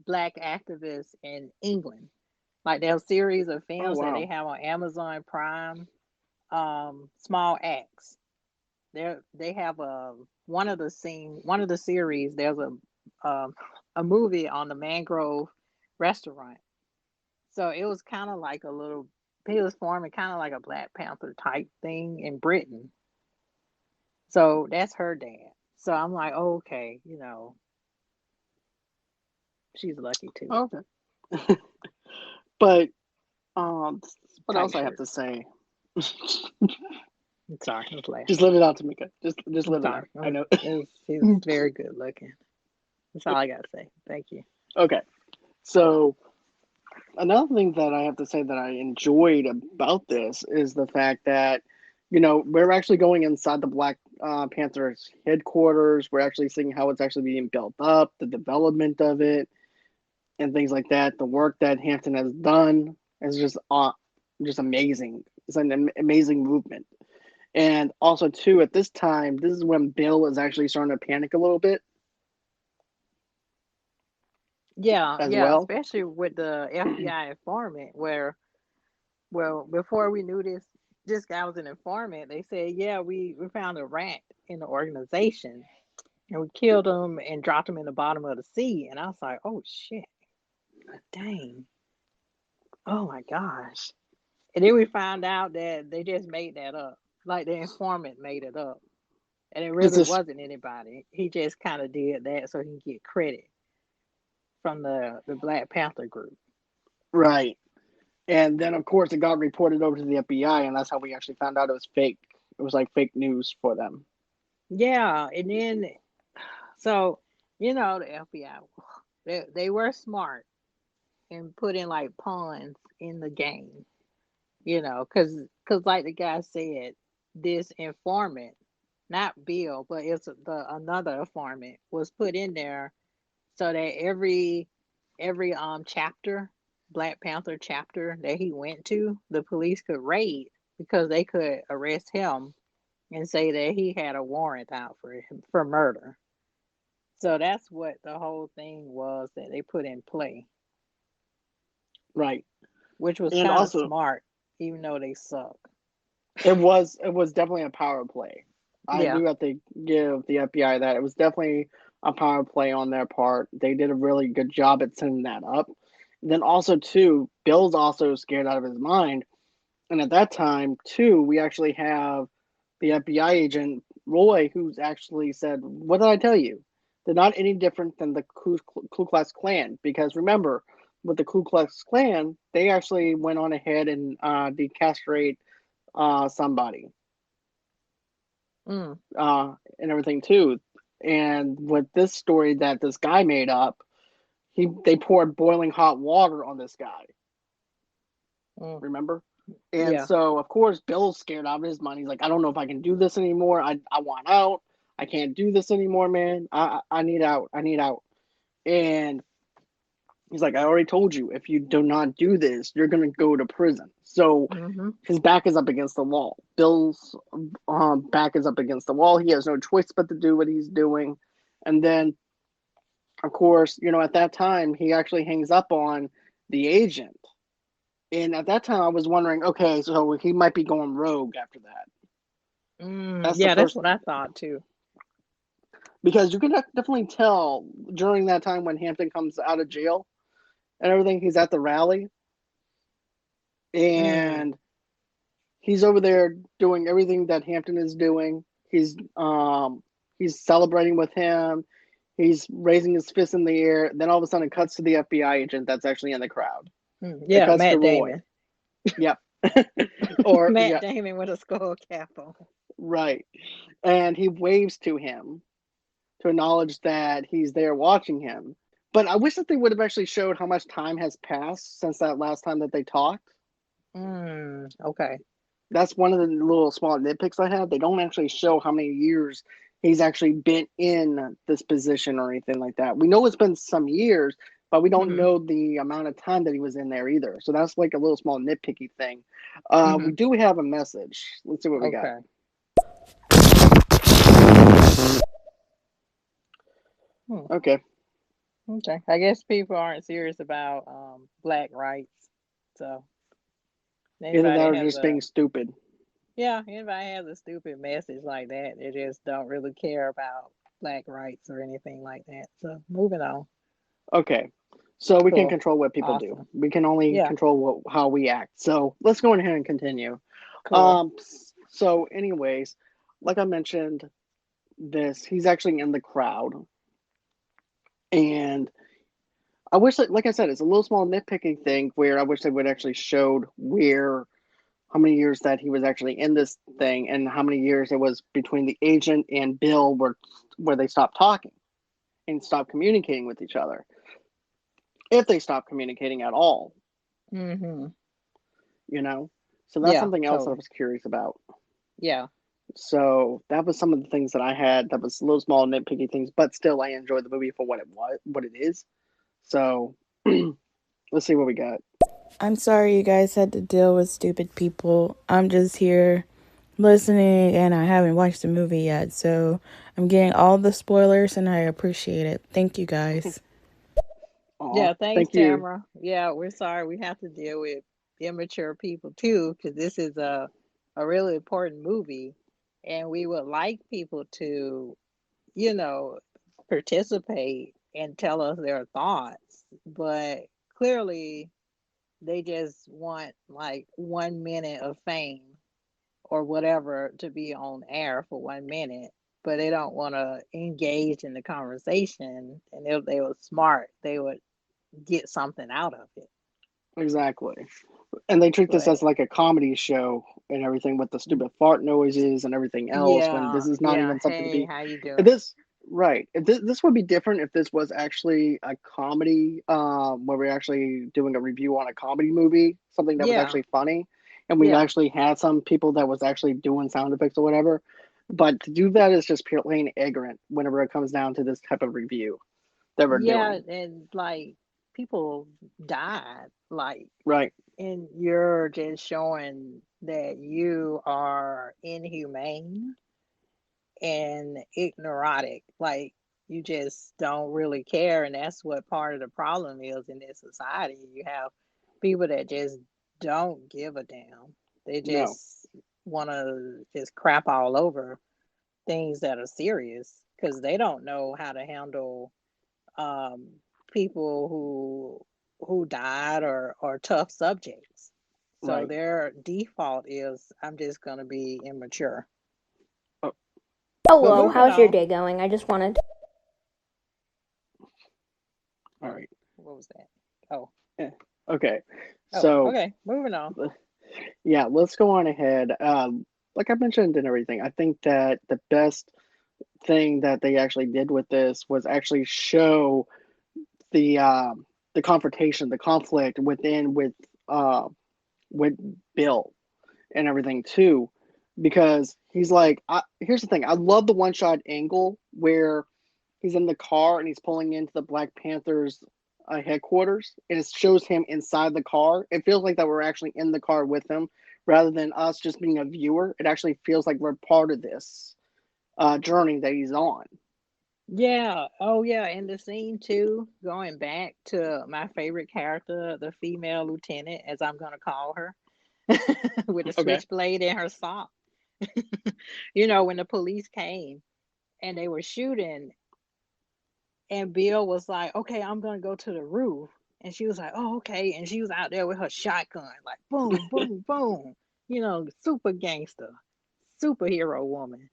S1: black activist in England. Like there's series of
S2: Oh
S1: films that they
S2: wow.
S1: have on Amazon Prime, Small Acts. They have one of the series. There's um, a movie on the Mangrove restaurant. So it was kind of like a little. He was forming kind of like a Black Panther type thing in Britain. So that's her dad. So I'm like, oh, okay, she's lucky too.
S2: Okay. But what
S1: Tight
S2: else I have
S1: shirt.
S2: to say?
S1: I'm sorry, I was
S2: Just
S1: laughing.
S2: let it out, Tamika. Just
S1: I'm
S2: let it
S1: sorry.
S2: out. I know.
S1: He's very good looking. That's all I gotta say. Thank you.
S2: Okay. So another thing that I have to say that I enjoyed about this is the fact that, we're actually going inside the Black Panthers headquarters. We're actually seeing how it's actually being built up, the development of it, and things like that. The work that Hampton has done is just amazing. It's an amazing movement. And also, too, at this time, this is when Bill is actually starting to panic a little bit
S1: Yeah,
S2: as
S1: yeah,
S2: well.
S1: especially with the FBI informant where well, before we knew this guy was an informant, they said, yeah, we found a rat in the organization and we killed him and dropped him in the bottom of the sea. And I was like, oh shit, dang. Oh my gosh. And then we found out that they just made that up. Like the informant made it up. And it
S2: This
S1: really
S2: is
S1: wasn't anybody. He just kind of did that so he can get credit from the Black Panther group.
S2: right. And then, of course, it got reported over to the FBI, and that's how we actually found out it was fake. It was like fake news for them.
S1: Yeah, and then so the FBI, they were smart and putting like pawns in the game, because like the guy said, this informant, not Bill, but it's the another informant was put in there so that every chapter, Black Panther chapter that he went to, the police could raid because they could arrest him and say that he had a warrant out for murder. So that's what the whole thing was that they put in play,
S2: Right.
S1: which was
S2: And
S1: kind of
S2: also,
S1: smart, even though they suck.
S2: it was definitely a power play. I
S1: Yeah.
S2: do have to give the FBI that. It was definitely a power play on their part. They did a really good job at setting that up. And then also, too, Bill's also scared out of his mind. And at that time, too, we actually have the FBI agent Roy, who's actually said, "What did I tell you? They're not any different than the Ku Klux Klan." Because remember, with the Ku Klux Klan, they actually went on ahead and decastrate somebody
S1: Mm.
S2: and everything too. And with this story that this guy made up, they poured boiling hot water on this guy.
S1: Mm.
S2: Remember? And
S1: Yeah.
S2: so, of course, Bill's scared out of his mind. He's like, I don't know if I can do this anymore. I want out. I can't do this anymore, man. I need out. I need out. And he's like, I already told you, if you do not do this, you're going to go to prison. So
S1: Mm-hmm.
S2: his back is up against the wall. Bill's back is up against the wall. He has no choice but to do what he's doing. And then, of course, at that time, he actually hangs up on the agent. And at that time, I was wondering, okay, so he might be going rogue after that. That's the
S1: Yeah, that's
S2: first.
S1: what I thought too.
S2: because you can definitely tell during that time when Hampton comes out of jail and everything. He's at the rally
S1: Mm.
S2: and he's over there doing everything that Hampton is doing. He's celebrating with him. He's raising his fist in the air. Then all of a sudden, it cuts to the FBI agent that's actually in the crowd. It
S1: Yeah,
S2: cuts to
S1: Matt
S2: Roy.
S1: Damon.
S2: Yep. Or
S1: Matt
S2: yeah,
S1: Damon with a skull cap on.
S2: right. And he waves to him to acknowledge that he's there watching him. But I wish that they would have actually showed how much time has passed since that last time that they talked.
S1: Okay.
S2: That's one of the little small nitpicks I have. They don't actually show how many years he's actually been in this position or anything like that. We know it's been some years, but we don't
S1: Hmm.
S2: know the amount of time that he was in there either. So that's like a little small nitpicky thing.
S1: Hmm.
S2: We do have a message. Let's see what we got.
S1: Okay. Hmm.
S2: Okay.
S1: Okay. I guess people aren't serious about black rights. So
S2: Either that
S1: anybody
S2: or
S1: has
S2: just
S1: a
S2: being stupid.
S1: yeah, anybody has a stupid message like that, they just don't really care about black rights or anything like that. So moving on.
S2: Okay. So we can
S1: Cool.
S2: control what people do.
S1: Awesome.
S2: We can only
S1: Yeah.
S2: control how we act. So let's go ahead and continue.
S1: Cool.
S2: So anyways, like I mentioned, he's actually in the crowd, and I wish that, like I said, it's a little small nitpicking thing where I wish they would actually showed where how many years that he was actually in this thing and how many years it was between the agent and Bill where they stopped talking and stopped communicating with each other, if they stopped communicating at all,
S1: Mm-hmm.
S2: you know. So that's
S1: Yeah,
S2: something else that I
S1: totally.
S2: was curious about.
S1: Yeah.
S2: So that was some of the things that I had that was little small nitpicky things, but still I enjoyed the movie for what it is. So let's see what we got.
S4: I'm sorry you guys had to deal with stupid people. I'm just here listening and I haven't watched the movie yet, so I'm getting all the spoilers and I appreciate it. Thank you guys.
S2: Aw,
S1: Yeah, thanks,
S2: thank you.
S1: Tamara. Yeah, we're sorry we have to deal with immature people too, because this is a really important movie, and we would like people to, you know, participate and tell us their thoughts, but clearly they just want like 1 minute of fame or whatever to be on air for 1 minute, but they don't want to engage in the conversation. And if they were smart, they would get something out of it.
S2: Exactly. And they treat this
S1: But
S2: as like a comedy show and everything with the stupid fart noises and everything else when
S1: yeah,
S2: this is not
S1: yeah.
S2: even something to
S1: Hey,
S2: be.
S1: how you
S2: If
S1: doing?
S2: this right. If this would be different if this was actually a comedy, where we're actually doing a review on a comedy movie, something that was
S1: Yeah,
S2: actually funny, and we
S1: yeah,
S2: actually had some people that was actually doing sound effects or whatever. But to do that is just pure plain ignorant whenever it comes down to this type of review that we're
S1: yeah.
S2: doing.
S1: And like people died, like,
S2: Right.
S1: and you're just showing that you are inhumane and ignoratic. Like you just don't really care, and that's what part of the problem is in this society. You have people that just don't give a damn. They
S2: No.
S1: just want to just crap all over things that are serious because they don't know how to handle um, people who died or tough subjects. So
S2: Right.
S1: their default is I'm just gonna be immature.
S2: Oh,
S1: But
S5: Hello,
S1: moving
S5: how's your
S1: on.
S5: day going? I just wanted.
S2: all
S1: Oh,
S2: right.
S1: what was that? Oh,
S2: Eh, okay.
S1: oh,
S2: So
S1: okay. Moving on.
S2: yeah, let's go on ahead. Like I mentioned and everything, I think that the best thing that they actually did with this was actually show the confrontation, the conflict uh with Bill and everything too, because he's like, here's the thing, I love the one shot angle where he's in the car and he's pulling into the Black Panthers headquarters, and it shows him inside the car. It feels like that we're actually in the car with him rather than us just being a viewer. It actually feels like we're part of this journey that he's on.
S1: Yeah. Oh, yeah. And the scene too, going back to my favorite character, the female lieutenant, as I'm gonna call her, with a
S2: Okay.
S1: switchblade in her sock. You know, when the police came and they were shooting, and Bill was like, "Okay, I'm gonna go to the roof," and she was like, "Oh, okay," and she was out there with her shotgun, like boom, boom, boom, super gangster, superhero woman.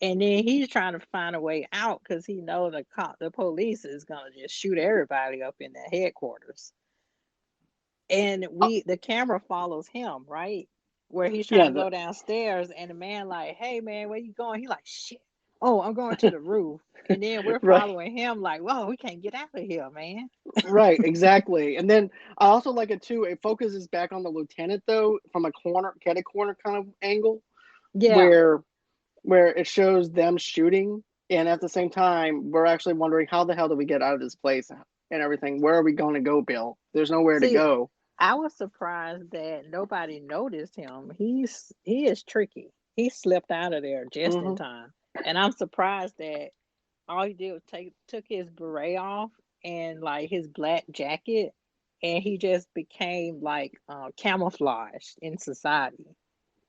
S1: And then he's trying to find a way out because he know the police is gonna just shoot everybody up in the headquarters. And the camera follows him, right? Where he's trying
S2: Yeah,
S1: to go downstairs, and the man like, "Hey man, where you going?" He like, "Shit. Oh, I'm going to the roof." And then we're
S2: right,
S1: following him like, "Whoa, we can't get out of here, man."
S2: right, exactly. And then I also like it too. It focuses back on the lieutenant though, from a cat a corner kind of angle,
S1: Yeah.
S2: where it shows them shooting, and at the same time, we're actually wondering how the hell do we get out of this place and everything. Where are we going to go, Bill? There's nowhere to
S1: See,
S2: go.
S1: I was surprised that nobody noticed him. He is tricky. He slipped out of there just in
S2: Hmm.
S1: time. And I'm surprised that all he did was took his beret off and like his black jacket, and he just became like camouflaged in society.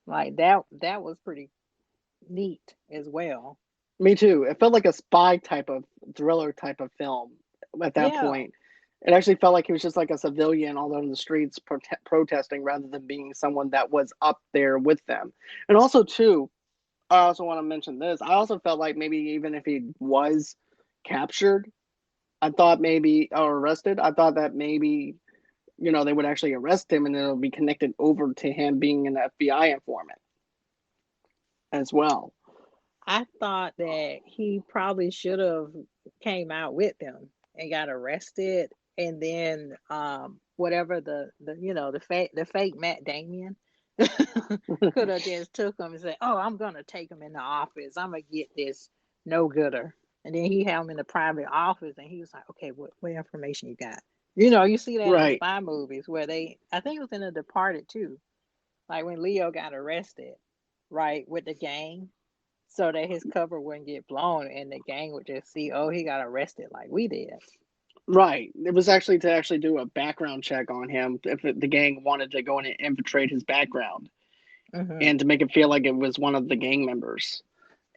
S1: Like that was pretty neat as well.
S2: Me too. It felt like a spy type of thriller type of film at that
S1: Yeah.
S2: point. It actually felt like he was just like a civilian all on the streets protesting rather than being someone that was up there with them. And also, too, I also want to mention this. I also felt like maybe even if he was captured, I thought maybe, or arrested, I thought that maybe, they would actually arrest him and it'll be connected over to him being an FBI informant as well.
S1: I thought that he probably should have came out with them and got arrested, and then whatever the fake Matt Damien could have just took him and said, "Oh, I'm gonna take him in the office. I'm gonna get this no gooder," and then he had him in the private office, and he was like, "Okay, what information you got?" You see that in
S2: Right.
S1: spy movies where I think it was in The Departed too, like when Leo got arrested, right, with the gang so that his cover wouldn't get blown and the gang would just see, oh, he got arrested like we did.
S2: Right. It was actually to actually do a background check on him if the gang wanted to go in and infiltrate his background
S1: Hmm.
S2: and to make it feel like it was one of the gang members.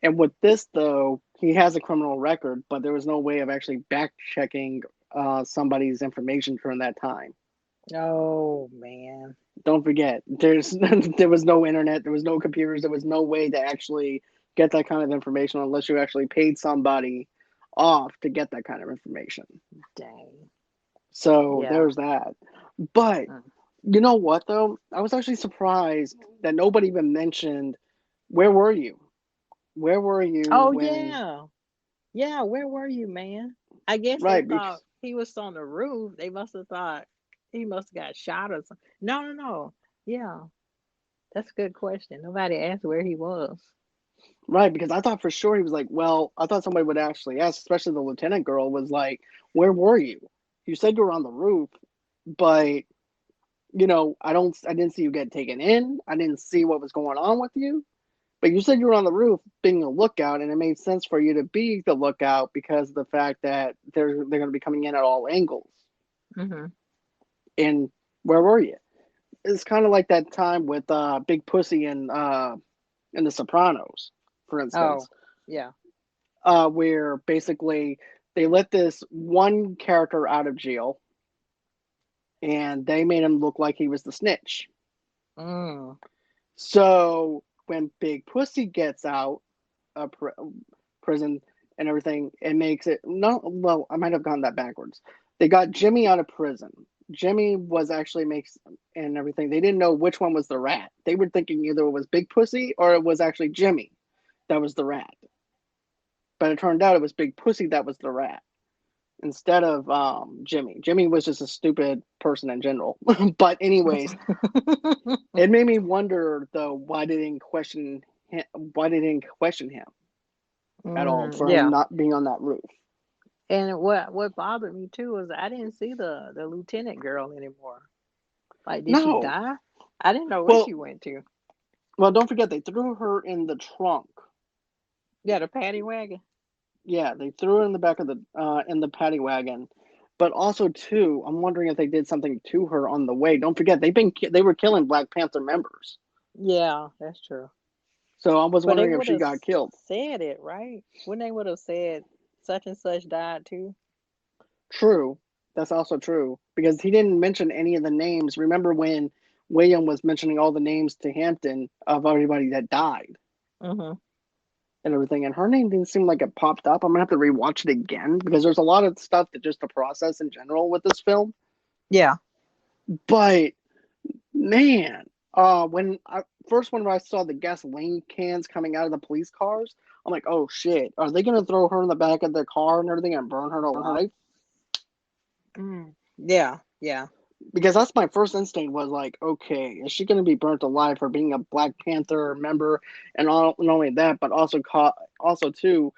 S2: And with this, though, he has a criminal record, but there was no way of actually back checking somebody's information during that time.
S1: Oh man.
S2: Don't forget, there was no internet, there was no computers, there was no way to actually get that kind of information unless you actually paid somebody off to get that kind of information.
S1: Dang.
S2: So
S1: Yeah.
S2: there's that. But
S1: Mm.
S2: you know what though? I was actually surprised that nobody even mentioned where were you? Where were you
S1: Oh
S2: when
S1: yeah. Yeah, where were you, man? I guess they
S2: right
S1: thought
S2: because
S1: he was on the roof. They must have thought he must have got shot or something. No, no, no. Yeah, that's a good question. Nobody asked where he was.
S2: right because I thought for sure he was like, well, I thought somebody would actually ask, especially the lieutenant girl was like, where were you? You said you were on the roof, but I didn't see you get taken in. I didn't see what was going on with you. But you said you were on the roof being a lookout, and it made sense for you to be the lookout because of the fact that they're going to be coming in at all angles.
S1: Hmm.
S2: And where were you? It's kind of like that time with Big Pussy in The Sopranos, for
S1: Oh,
S2: instance,
S1: yeah.
S2: where basically they let this one character out of jail, and they made him look like he was the snitch.
S1: Mm.
S2: So when Big Pussy gets out of prison and everything, it makes it no. Well, I might have gotten that backwards. They got Jimmy out of prison. Jimmy was actually makes and everything. They didn't know which one was the rat. They were thinking either it was Big Pussy or it was actually Jimmy that was the rat. But it turned out it was Big Pussy that was the rat instead of Jimmy. Jimmy was just a stupid person in general. But anyways, it made me wonder though why they didn't question him. Why they didn't question him at all for him
S1: Yeah.
S2: not being on that roof.
S1: And what bothered me too was I didn't see the lieutenant girl anymore. Like, did she
S2: No.
S1: die? I didn't know where
S2: Well,
S1: she went to.
S2: don't forget they threw her in the trunk.
S1: Yeah, the paddy wagon.
S2: Yeah, they threw her in the back of the in the paddy wagon. But also too, I'm wondering if they did something to her on the way. Don't forget they were killing Black Panther members.
S1: Yeah, that's true.
S2: So I was
S1: But they
S2: wondering if
S1: would
S2: she
S1: have
S2: got killed.
S1: said it, right? Wouldn't they would have said such and such died too?
S2: True. That's also true because he didn't mention any of the names. Remember when William was mentioning all the names to Hampton of everybody that died
S1: Mm-hmm.
S2: and everything, and her name didn't seem like it popped up. I'm gonna have to rewatch it again because there's a lot of stuff that just to process in general with this film.
S1: Yeah.
S2: But man, when I first when I saw the gasoline cans coming out of the police cars, I'm like, oh shit, are they gonna throw her in the back of the car and everything and burn her alive?
S1: Mm. Yeah. Yeah.
S2: Because that's my first instinct was like, okay, is she going to be burnt alive for being a Black Panther member, and not only that, but also too,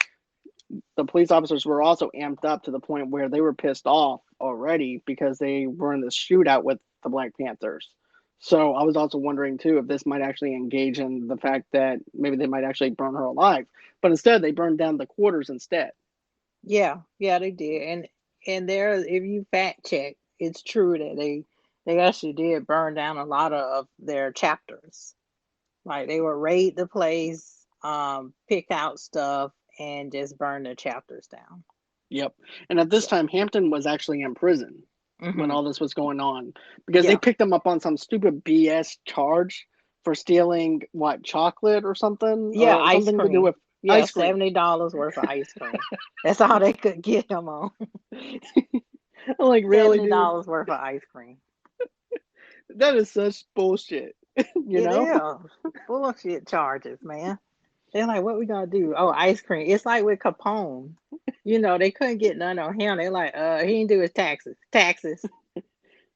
S2: the police officers were also amped up to the point where they were pissed off already because they were in this shootout with the Black Panthers. So I was also wondering too if this might actually engage in the fact that maybe they might actually burn her alive, but instead they burned down the quarters instead.
S1: Yeah. Yeah. They did, and there, if you fact check, it's true that they actually did burn down a lot of their chapters. Like they would raid the place, pick out stuff, and just burn the chapters down.
S2: Yep. And at this
S1: Yeah.
S2: time, Hampton was actually in prison when
S1: Mm-hmm.
S2: all this was going on because they
S1: Yeah.
S2: picked him up on some stupid BS charge for stealing what chocolate
S1: Yeah.
S2: or
S1: Ice
S2: something to do
S1: cream.
S2: with
S1: Yeah.
S2: ice cream.
S1: $70 worth of ice cream. That's all they could get him on.
S2: I'm like, really, dude?
S1: $70 worth of ice cream.
S2: That is such bullshit. you
S1: It
S2: know?
S1: is bullshit charges, man. They're like, what we gonna do? Oh, ice cream. It's like with Capone. They couldn't get none on him. They're like, he didn't do his taxes. Taxes.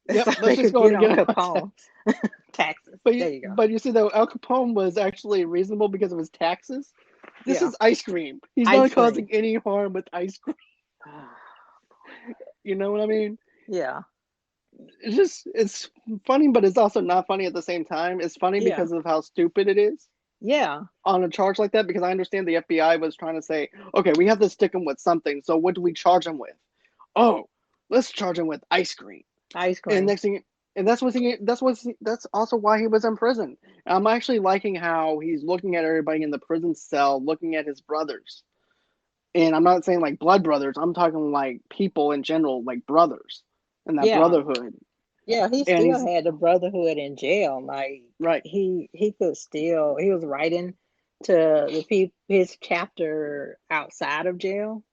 S1: That's
S2: Yep.
S1: all
S2: Let's
S1: they
S2: just
S1: could
S2: go on
S1: get
S2: and
S1: on
S2: get him on
S1: Capone.
S2: tax.
S1: Taxes.
S2: But
S1: There you go.
S2: but you see though, Al Capone was actually reasonable because of his taxes. This
S1: Yeah.
S2: is ice cream. He's not
S1: Ice
S2: causing
S1: cream.
S2: any harm with ice cream. You know what I mean?
S1: Yeah.
S2: It's funny, but it's also not funny at the same time. It's funny
S1: Yeah.
S2: because of how stupid it is
S1: Yeah.
S2: on a charge like that. Because I understand the FBI was trying to say, okay, we have to stick him with something. So what do we charge him with? Oh, let's charge him with ice cream.
S1: Ice
S2: And
S1: cream.
S2: next thing, and that's also why he was in prison. I'm actually liking how he's looking at everybody in the prison cell, looking at his brothers. And I'm not saying like blood brothers. I'm talking like people in general, like brothers, and that
S1: Yeah.
S2: brotherhood.
S1: Yeah. He
S2: And
S1: still
S2: he's
S1: had the brotherhood in jail. Like
S2: right.
S1: he could still he was writing to the people his chapter outside of jail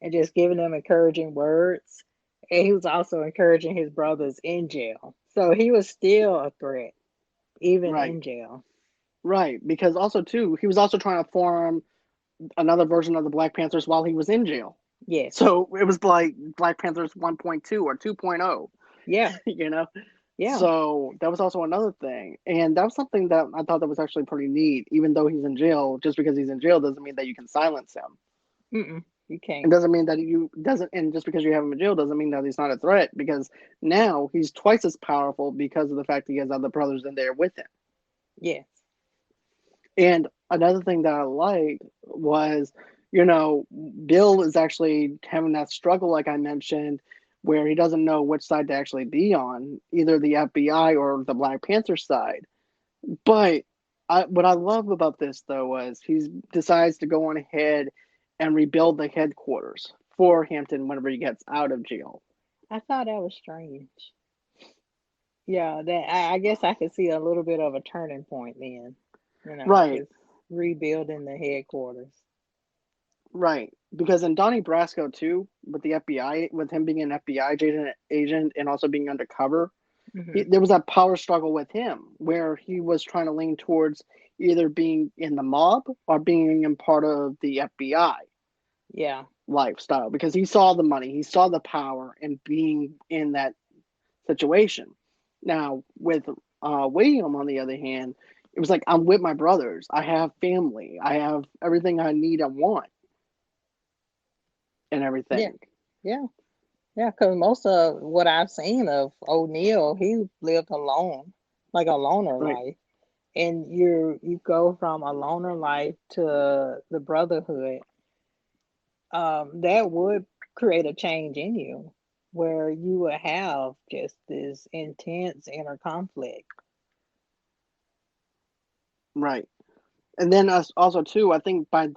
S1: and just giving them encouraging words. And he was also encouraging his brothers in jail. So he was still a threat, even
S2: Right,
S1: in jail.
S2: right. Because also too, he was also trying to form another version of the Black Panthers while he was in jail.
S1: Yes.
S2: So it was like Black Panthers 1.2 or 2.0,
S1: Yeah.
S2: you know?
S1: Yeah.
S2: So that was also another thing. And that was something that I thought that was actually pretty neat. Even though he's in jail, just because he's in jail doesn't mean that you can silence him.
S1: Mm-mm. You
S2: It
S1: can't.
S2: doesn't mean that you doesn't, and just because you have him in jail doesn't mean that he's not a threat. Because now he's twice as powerful because of the fact that he has other brothers in there with him.
S1: Yes.
S2: And another thing that I liked was, Bill is actually having that struggle, like I mentioned, where he doesn't know which side to actually be on, either the FBI or the Black Panther side. But what I love about this, though, was he decides to go on ahead and rebuild the headquarters for Hampton whenever he gets out of jail.
S1: I thought that was strange. Yeah, that I guess I could see a little bit of a turning point then,
S2: Right,
S1: just rebuilding the headquarters.
S2: right. Because in Donnie Brasco, too, with the FBI, with him being an FBI agent and also being undercover,
S1: Hmm.
S2: there was that power struggle with him where he was trying to lean towards either being in the mob or being in part of the FBI
S1: Yeah.
S2: lifestyle because he saw the money, he saw the power and being in that situation. Now, with William, on the other hand, it was like, I'm with my brothers. I have family. I have everything I need and want and
S1: Yeah.
S2: everything.
S1: Yeah. Yeah. Because most of what I've seen of O'Neill, he lived alone, like a loner
S2: Right,
S1: life. And you go from a loner life to the brotherhood. That would create a change in you where you would have just this intense inner conflict.
S2: right. And then also too, I think by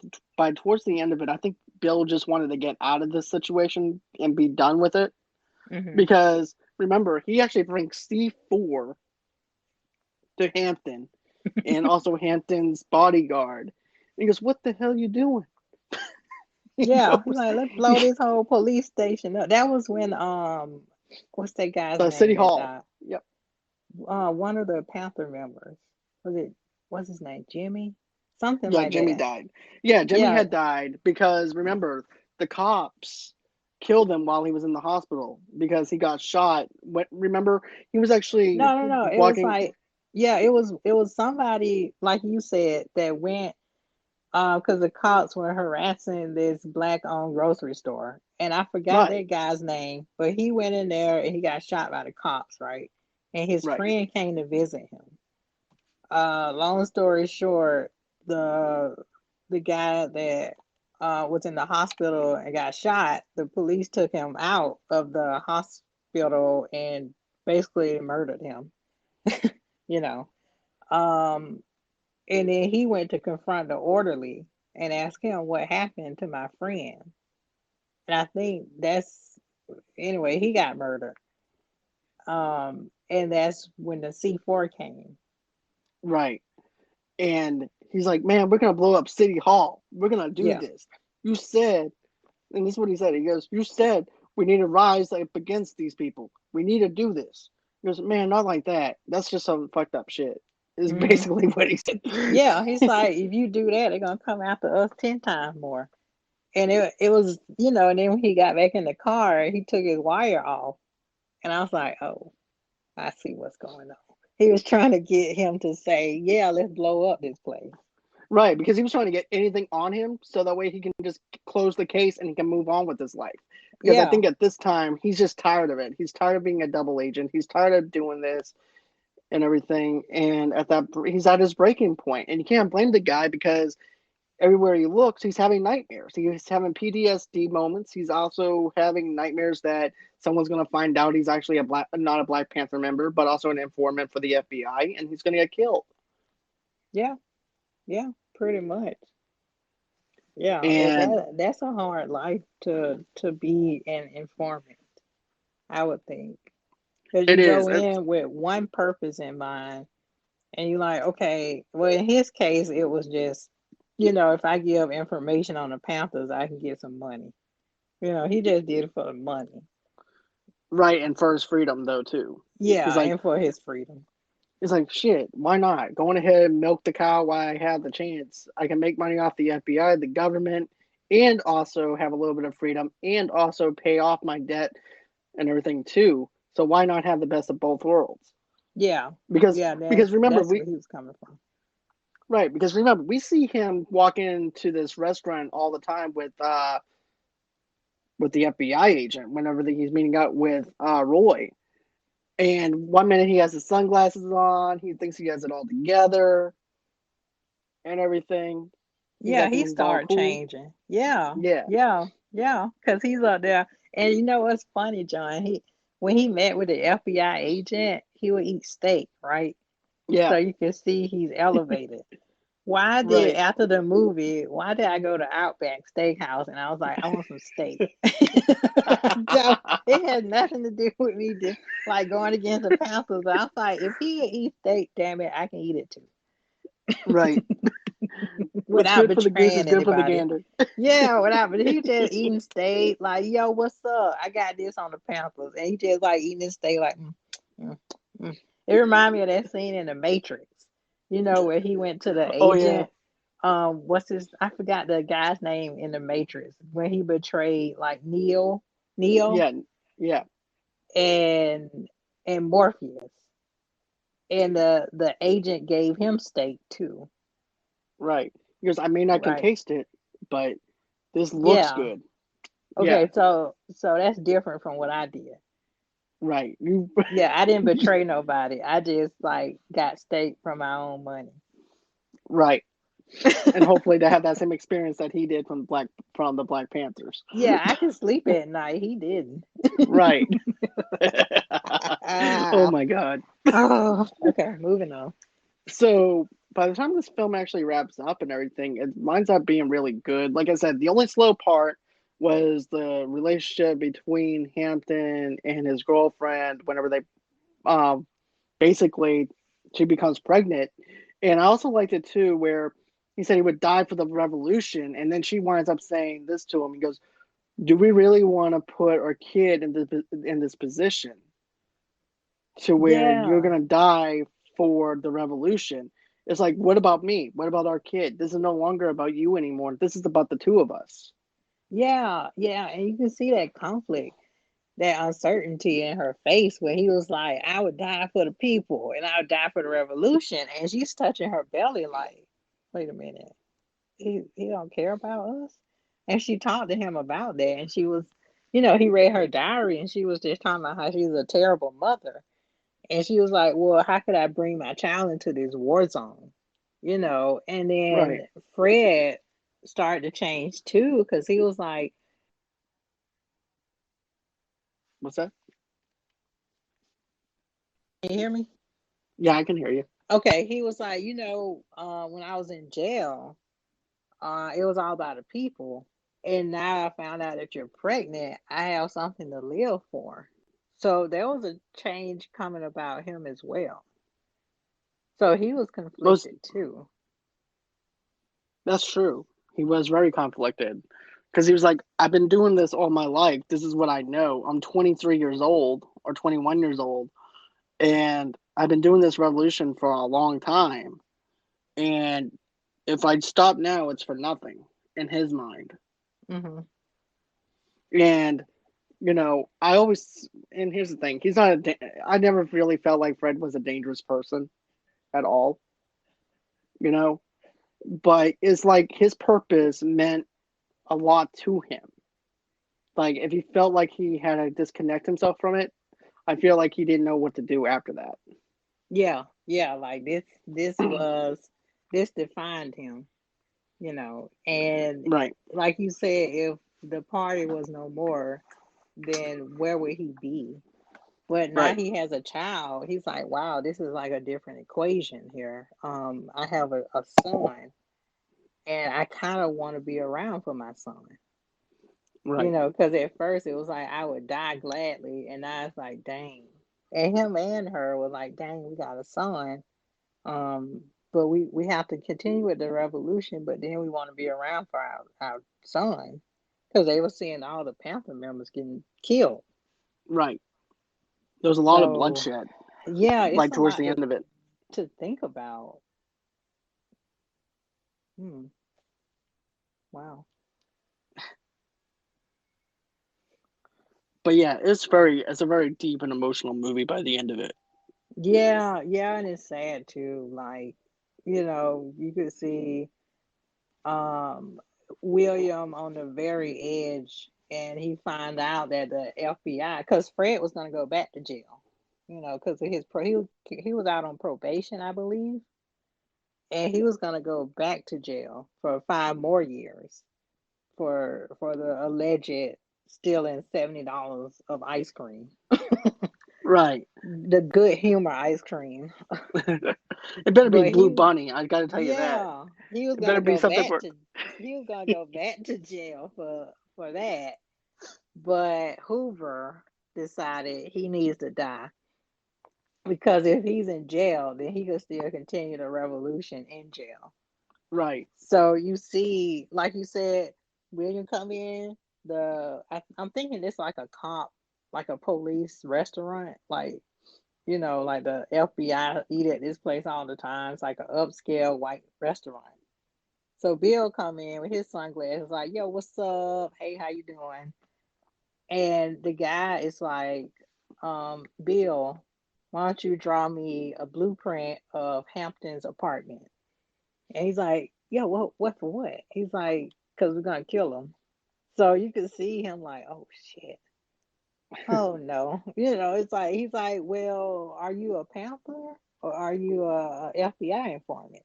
S2: towards the end of it, I think Bill just wanted to get out of this situation and be done with it.
S1: Hmm.
S2: Because remember, he actually brings C4 to Hampton and also Hampton's bodyguard. And he goes, "What the hell are you doing?" He
S1: Yeah, he's
S2: goes,
S1: like, let's blow this whole police station up. That was when what's that guy's
S2: "The City
S1: name that
S2: Hall."
S1: died?
S2: Yep.
S1: One of the Panther members. Was it what's his name? Jimmy? Something
S2: Yeah,
S1: like
S2: Jimmy
S1: that.
S2: died. Yeah, Jimmy
S1: Yeah.
S2: had died because remember, the cops killed him while he was in the hospital because he got shot. Remember, he was actually
S1: No, no, no. It was
S2: walking.
S1: like, yeah, it was somebody like you said that went because the cops were harassing this black-owned grocery store, and I forgot
S2: Right,
S1: that guy's name, but he went in there and he got shot by the cops, right? And his
S2: right,
S1: friend came to visit him. Long story short, the the guy that was in the hospital and got shot, the police took him out of the hospital and basically murdered him, you know. Um, and then he went to confront the orderly and ask him what happened to my friend. And I think that's anyway, he got murdered. And that's when the C4 came.
S2: right. And he's like, "Man, we're gonna blow up City Hall. We're gonna do
S1: Yeah.
S2: this. You said," and this is what he said. He goes, "You said we need to rise up against these people. We need to do this." He goes, "Man, not like that. That's just some fucked up shit." Is
S1: Hmm.
S2: basically what he said.
S1: Yeah, he's like, if you do that, they're gonna come after us 10 times more. And it was, and then when he got back in the car, he took his wire off. And I was like, oh, I see what's going on. He was trying to get him to say, yeah, let's blow up this place.
S2: Right, because he was trying to get anything on him so that way he can just close the case and he can move on with his life. Because I
S1: Yeah,
S2: think at this time he's just tired of it. He's tired of being a double agent. He's tired of doing this and everything. And he's at his breaking point. And you can't blame the guy because everywhere he looks, he's having nightmares. He's having PTSD moments. He's also having nightmares that someone's going to find out he's actually not a Black Panther member, but also an informant for the FBI, and he's going to get killed.
S1: yeah, yeah, pretty much. Yeah,
S2: And
S1: that's a hard life to be an informant, I would think. Because
S2: it
S1: you
S2: is.
S1: go in with one purpose in mind, and you're like, okay, well, in his case, it was just, if I give information on the Panthers, I can get some money. He just did it for the money.
S2: Right, and for his freedom though too. He's
S1: Yeah,
S2: like
S1: and for his freedom.
S2: he's like shit. Why not? Going ahead and milk the cow while I have the chance. I can make money off the FBI, the government, and also have a little bit of freedom, and also pay off my debt and everything too. So why not have the best of both worlds?
S1: Yeah,
S2: Because
S1: yeah,
S2: because remember
S1: that's
S2: we
S1: where he was coming from.
S2: right because remember we see him walk into this restaurant all the time with the FBI agent whenever he's meeting up with Roy. And one minute he has his sunglasses on, he thinks he has it all together and everything. He's
S1: Yeah,
S2: acting
S1: he
S2: like he's all
S1: started
S2: cool.
S1: changing. Yeah,
S2: Yeah,
S1: yeah, yeah. Because he's up there, and you know what's funny, John? When he met with the FBI agent, he would eat steak, right?
S2: yeah,
S1: So you can see he's elevated.
S2: right.
S1: After the movie, why did I go to Outback Steakhouse and I was like, I want some steak? So it had nothing to do with me just like going against the Panthers. I was like, if he can eat steak, damn it, I can eat it too
S2: Right. What's
S1: without
S2: good for the goose is
S1: betraying
S2: good for the
S1: anybody.
S2: gander.
S1: Yeah, but he just eating steak, like, yo, what's up? I got this on the Panthers. And he just like eating this steak, like, mm, mm. It reminded me of that scene in The Matrix, where he went to the
S2: Oh yeah.
S1: agent. What's his? I forgot the guy's name in The Matrix when he betrayed like Neo,
S2: Yeah. Yeah.
S1: and Morpheus, and the agent gave him steak too,
S2: Right. Because I may not can
S1: right?
S2: taste it, but this looks
S1: Yeah.
S2: good. Yeah.
S1: Okay, so that's different from what I did.
S2: Right. You
S1: Yeah, I didn't betray nobody. I just like got steak from my own money.
S2: right. And hopefully to have that same experience that he did from the Black Panthers.
S1: Yeah, I could sleep at night. He didn't.
S2: Right. Oh
S1: Ah,
S2: my god.
S1: oh, okay, moving on.
S2: So by the time this film actually wraps up and everything, it winds up being really good. Like I said, the only slow part was the relationship between Hampton and his girlfriend whenever they um basically she becomes pregnant. And I also liked it too where he said he would die for the revolution, and then she winds up saying this to him. He goes, "Do we really want to put our kid in this position to where you're
S1: Yeah,
S2: gonna die for the revolution?" It's like, what about me? What about our kid? This is no longer about you anymore. This is about the two of us.
S1: yeah, yeah. And you can see that conflict, that uncertainty in her face where he was like, I would die for the people and I would die for the revolution. And she's touching her belly like, wait a minute, he don't care about us. And she talked to him about that. And she was, he read her diary and she was just talking about how she was a terrible mother. And she was like, well, how could I bring my child into this war zone? And then
S2: Right.
S1: Fred started to change too because he was like,
S2: What's that?
S1: can you hear me?
S2: Yeah, I can hear you.
S1: Okay, he was like, when I was in jail, it was all about the people. And now I found out that you're pregnant, I have something to live for. So there was a change coming about him as well. So he was
S2: Most
S1: conflicted too.
S2: That's true. He was very conflicted because he was like, I've been doing this all my life. This is what I know. I'm 23 years old or 21 years old, and I've been doing this revolution for a long time. And if I stop now, it's for nothing in his mind.
S1: Hmm.
S2: And I always, and here's the thing, he's not I never really felt like Fred was a dangerous person at all, you know, but it's like his purpose meant a lot to him. Like if he felt like he had to disconnect himself from it, I feel like he didn't know what to do after that.
S1: Yeah, yeah, like this defined him, and
S2: Right,
S1: like you said, if the party was no more, then where would he be? But now
S2: right,
S1: he has a child. He's like, wow, this is like a different equation here. I have a son, and I kind of want to be around for my son.
S2: right,
S1: Because at first it was like I would die gladly, and now it's like, dang. And him and her was like, dang, we got a son. But we have to continue with the revolution, but then we want to be around for our son because they were seeing all the Panther members getting killed.
S2: right. There was a lot of
S1: So
S2: bloodshed,
S1: yeah, it's
S2: like
S1: a
S2: towards
S1: lot
S2: the
S1: to
S2: end of it.
S1: think about. Hmm. Wow.
S2: But yeah, it's a very deep and emotional movie by the end of it.
S1: Yeah, yeah, and it's sad too. Like, you could see um William on the very edge, and he find out that the FBI, because Fred was gonna go back to jail, because of his he was out on probation, I believe, and he was gonna go back to jail for 5 more years for the alleged stealing $70 of ice cream,
S2: Right.
S1: the good humor ice cream.
S2: It better be
S1: But
S2: Blue Bunny. I got to tell you that.
S1: yeah, he was
S2: It better
S1: gonna
S2: be
S1: go
S2: something
S1: back
S2: for.
S1: to he was gonna go back to jail for that. But Hoover decided he needs to die because if he's in jail, then he could still continue the revolution in jail.
S2: Right,
S1: So you see, like you said, William come in. I'm thinking it's like a cop, like a police restaurant, like the FBI eat at this place all the time. It's like an upscale white restaurant. So Bill come in with his sunglasses, like, "Yo, what's up? Hey, how you doing?" And the guy is like, "Bill, why don't you draw me a blueprint of Hampton's apartment?" And he's like, "Yo, what for what?" He's like, "Cause we're gonna kill him." So you can see him like, "Oh shit." Oh no. It's like he's like, "Well, are you a Panther or are you a FBI informant?"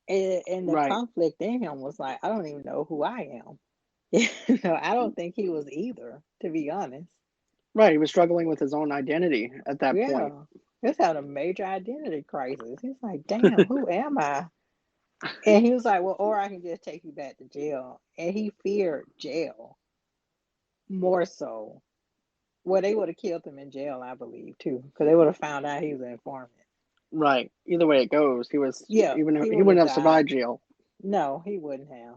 S1: And the
S2: right,
S1: conflict in him was like, I don't even know who I am. I don't think he was either, to be honest.
S2: right. He was struggling with his own identity at that point.
S1: Yeah. was having a major identity crisis. He's like, damn, who am I? And he was like, well, or I can just take you back to jail. And he feared jail more so. Well, they would have killed him in jail, I believe, too, because they would have found out he was an informant.
S2: Right. Either way it goes, he was
S1: Yeah,
S2: even
S1: he
S2: he
S1: would have
S2: wouldn't have
S1: died.
S2: survived jail.
S1: No, he wouldn't have.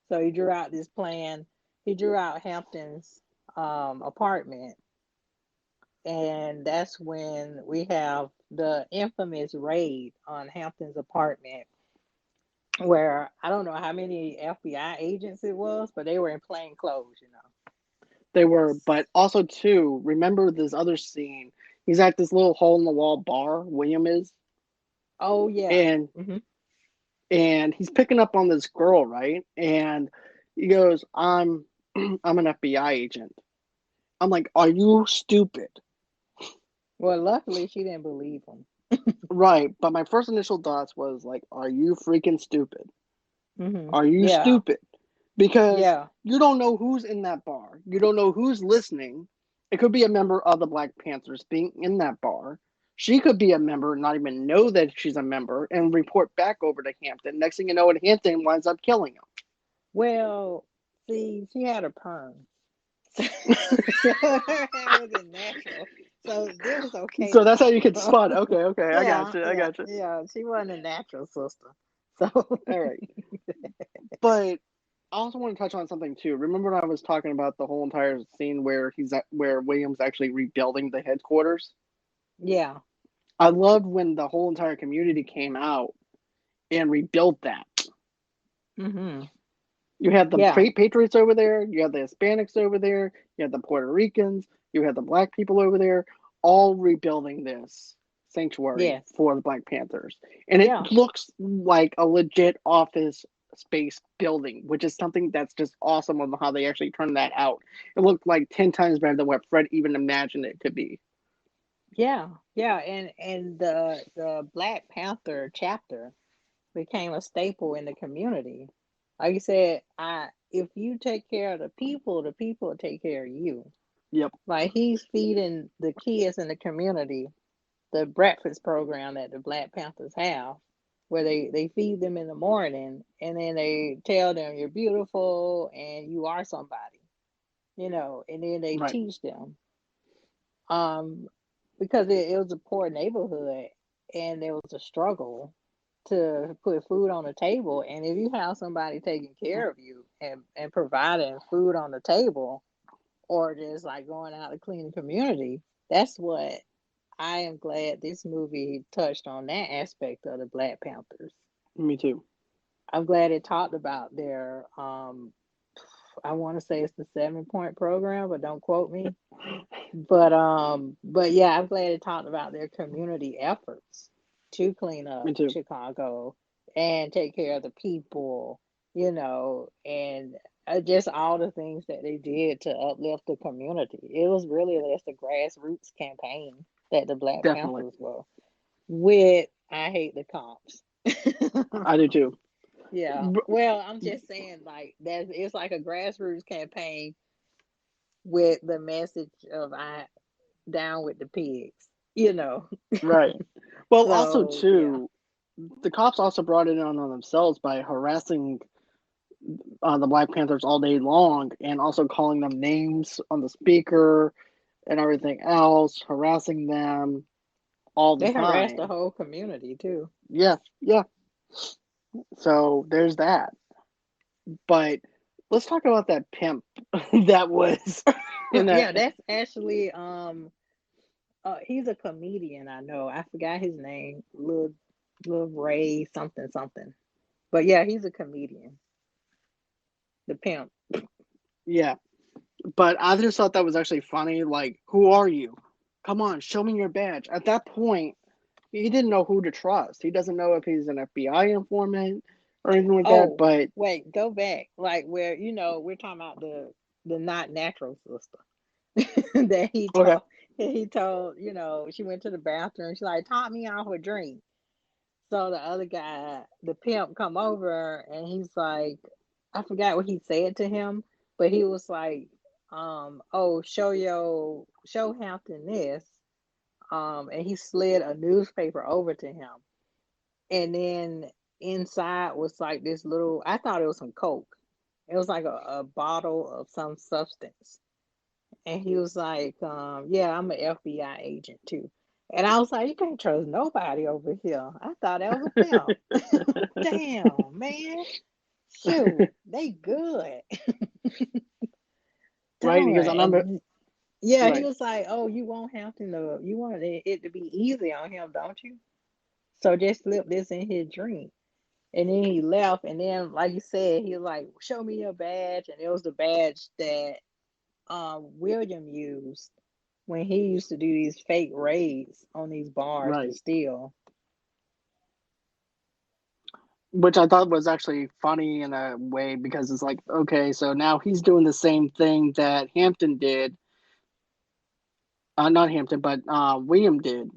S1: So he drew out this plan. He drew out Hampton's apartment, and that's when we have the infamous raid on Hampton's apartment, where I don't know how many FBI agents it was, but they were in plain clothes, you know.
S2: They were, but also too, remember this other scene. He's at this little hole in the wall bar, William is,
S1: Oh yeah.
S2: and
S1: Hmm.
S2: and he's picking up on this girl, right? And he goes, I'm an FBI agent. I'm like, are you stupid?
S1: Well, luckily she didn't believe him.
S2: Right. But my first initial thoughts was like, are you freaking stupid?
S1: Hmm.
S2: Are you
S1: Yeah.
S2: stupid? Because
S1: Yeah.
S2: you don't know who's in that bar. You don't know who's listening. It could be a member of the Black Panthers being in that bar. She could be a member, not even know that she's a member, and report back over to Hampton. Next thing you know, what Hampton winds up killing him.
S1: Well, see, she had a perm. So her hair wasn't natural. So it was okay
S2: So
S1: to
S2: that's how
S1: talk
S2: you can
S1: about.
S2: spot. Okay, okay, I got
S1: Yeah,
S2: you. I
S1: yeah,
S2: got you.
S1: yeah. She wasn't a natural sister. So
S2: All right, but I also want to touch on something too. Remember when I was talking about the whole entire scene where where William's actually rebuilding the headquarters?
S1: yeah.
S2: I loved when the whole entire community came out and rebuilt that.
S1: Hmm.
S2: You had the
S1: Yeah.
S2: Patriots over there, you had the Hispanics over there, you had the Puerto Ricans, you had the Black people over there, all rebuilding this sanctuary
S1: Yes.
S2: for the Black Panthers. And it
S1: Yeah.
S2: looks like a legit office space building, which is something that's just awesome on how they actually turned that out. It looked like 10 times better than what Fred even imagined it could be.
S1: Yeah. Yeah. And the Black Panther chapter became a staple in the community. Like you said, I if you take care of the people will take care of you.
S2: Yep,
S1: Like he's feeding the kids in the community the breakfast program that the Black Panthers have, where they feed them in the morning and then they tell them you're beautiful and you are somebody, and then they
S2: right.
S1: teach them. Um, because it was a poor neighborhood and there was a struggle to put food on the table. And if you have somebody taking care of you and providing food on the table, or just like going out to clean the community, that's what I am glad this movie touched on that aspect of the Black Panthers.
S2: Me too.
S1: I'm glad it talked about their I want to say it's the 7 point program, but don't quote me. But yeah, I'm glad it talked about their community efforts to clean up
S2: Me too.
S1: Chicago and take care of the people, and just all the things that they did to uplift the community. It was really just a grassroots campaign that the Black
S2: Definitely.
S1: Panthers were with. I hate the cops.
S2: I do too.
S1: Yeah. Well, I'm just saying, like that. It's like a grassroots campaign with the message of I down with the pigs. You know.
S2: Right. Well, also
S1: So yeah.
S2: too, the cops also brought it on themselves by harassing the Black Panthers all day long, and also calling them names on the speaker and everything else, harassing them all the
S1: They harassed the
S2: time.
S1: whole community too.
S2: Yeah, yeah. So there's that. But let's talk about that pimp that was in that.
S1: Yeah, that's actually he's a comedian, I know. I forgot his name. Little Ray something something. But yeah, he's a comedian. The pimp.
S2: Yeah, but I just thought that was actually funny. Like, who are you? Come on, show me your badge. At that point, he didn't know who to trust. He doesn't know if he's an FBI informant or anything like that.
S1: Oh,
S2: But
S1: wait, go back. Like where, we're talking about the not natural sister. That
S2: okay,
S1: he told, she went to the bathroom. She like taught me off a drink. So the other guy, the pimp, come over and he's like, I forgot what he said to him, but he was like, oh, show Hampton this. and he slid a newspaper over to him, and then inside was like this little. I thought it was some coke. It was like a bottle of some substance, and he was like, "Yeah, I'm an FBI agent too." And I was like, "You can't trust nobody over here." I thought that was a pimp. Damn, man. Shoot, they good.
S2: Right,
S1: Darn.
S2: because I remember,
S1: And yeah, he
S2: right,
S1: was like, "Oh, you won't have to know. You want it to be easy on him, don't you? So just slip this in his drink." And then he left. And then, like you said, he was like, "Show me your badge." And it was the badge that William used when he used to do these fake raids on these bars to
S2: right.
S1: steal.
S2: Which I thought was actually funny in a way because it's like, okay, so now he's doing the same thing that Hampton did, not Hampton, but William did,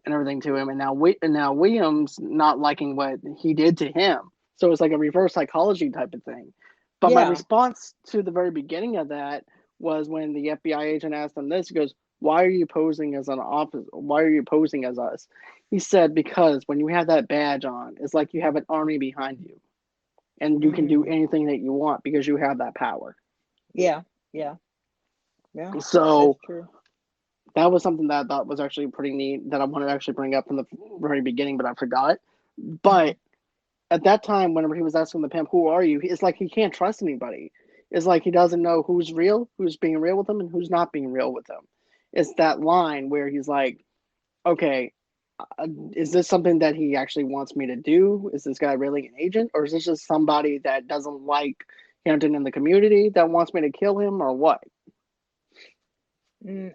S2: and everything to him, and now William's not liking what he did to him. So it's like a reverse psychology type of thing. But my
S1: Yeah,
S2: response to the very beginning of that was when the FBI agent asked him this, he goes, "Why are you posing as an officer? Why are you posing as us?" He said, "Because when you have that badge on, it's like you have an army behind you, and you can do
S1: mm,
S2: anything that you want because you have that power."
S1: yeah, yeah, yeah. That's
S2: So
S1: true.
S2: that was something that I thought was actually pretty neat that I wanted to actually bring up from the very beginning, but I forgot.
S1: Hmm.
S2: But at that time, whenever he was asking the pimp, "Who are you?" It's like he can't trust anybody. It's like he doesn't know who's real, who's being real with him, and who's not being real with him. It's that line where he's like, "Okay, is this something that he actually wants me to do? Is this guy really an agent, or is this just somebody that doesn't like Hampton in the community that wants me to kill him, or what?"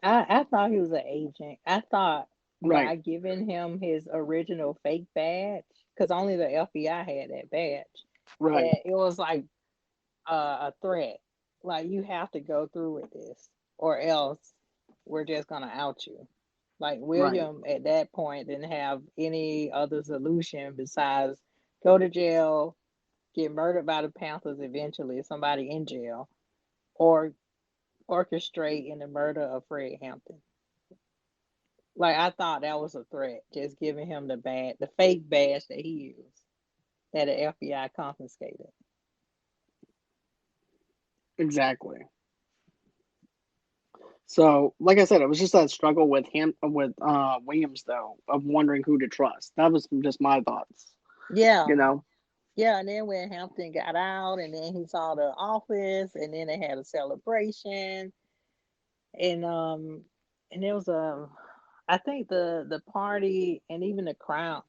S1: I thought he was an agent. I thought
S2: Right,
S1: by giving him his original fake badge, because only the FBI had that badge,
S2: right,
S1: that it was like a threat. Like, you have to go through with this, or else we're just gonna out you. Like,
S2: right,
S1: William at that point didn't have any other solution besides go to jail, get murdered by the Panthers eventually, somebody in jail, or orchestrate in the murder of Fred Hampton. Like, I thought that was a threat, just giving him the fake badge that he used, that the FBI confiscated.
S2: exactly. So, like I said, it was just that struggle with him with Williams though of wondering who to trust. That was just my thoughts.
S1: Yeah,
S2: You know,
S1: yeah. And then when Hampton got out, and then he saw the office, and then they had a celebration, and there was I think the party, and even the crown,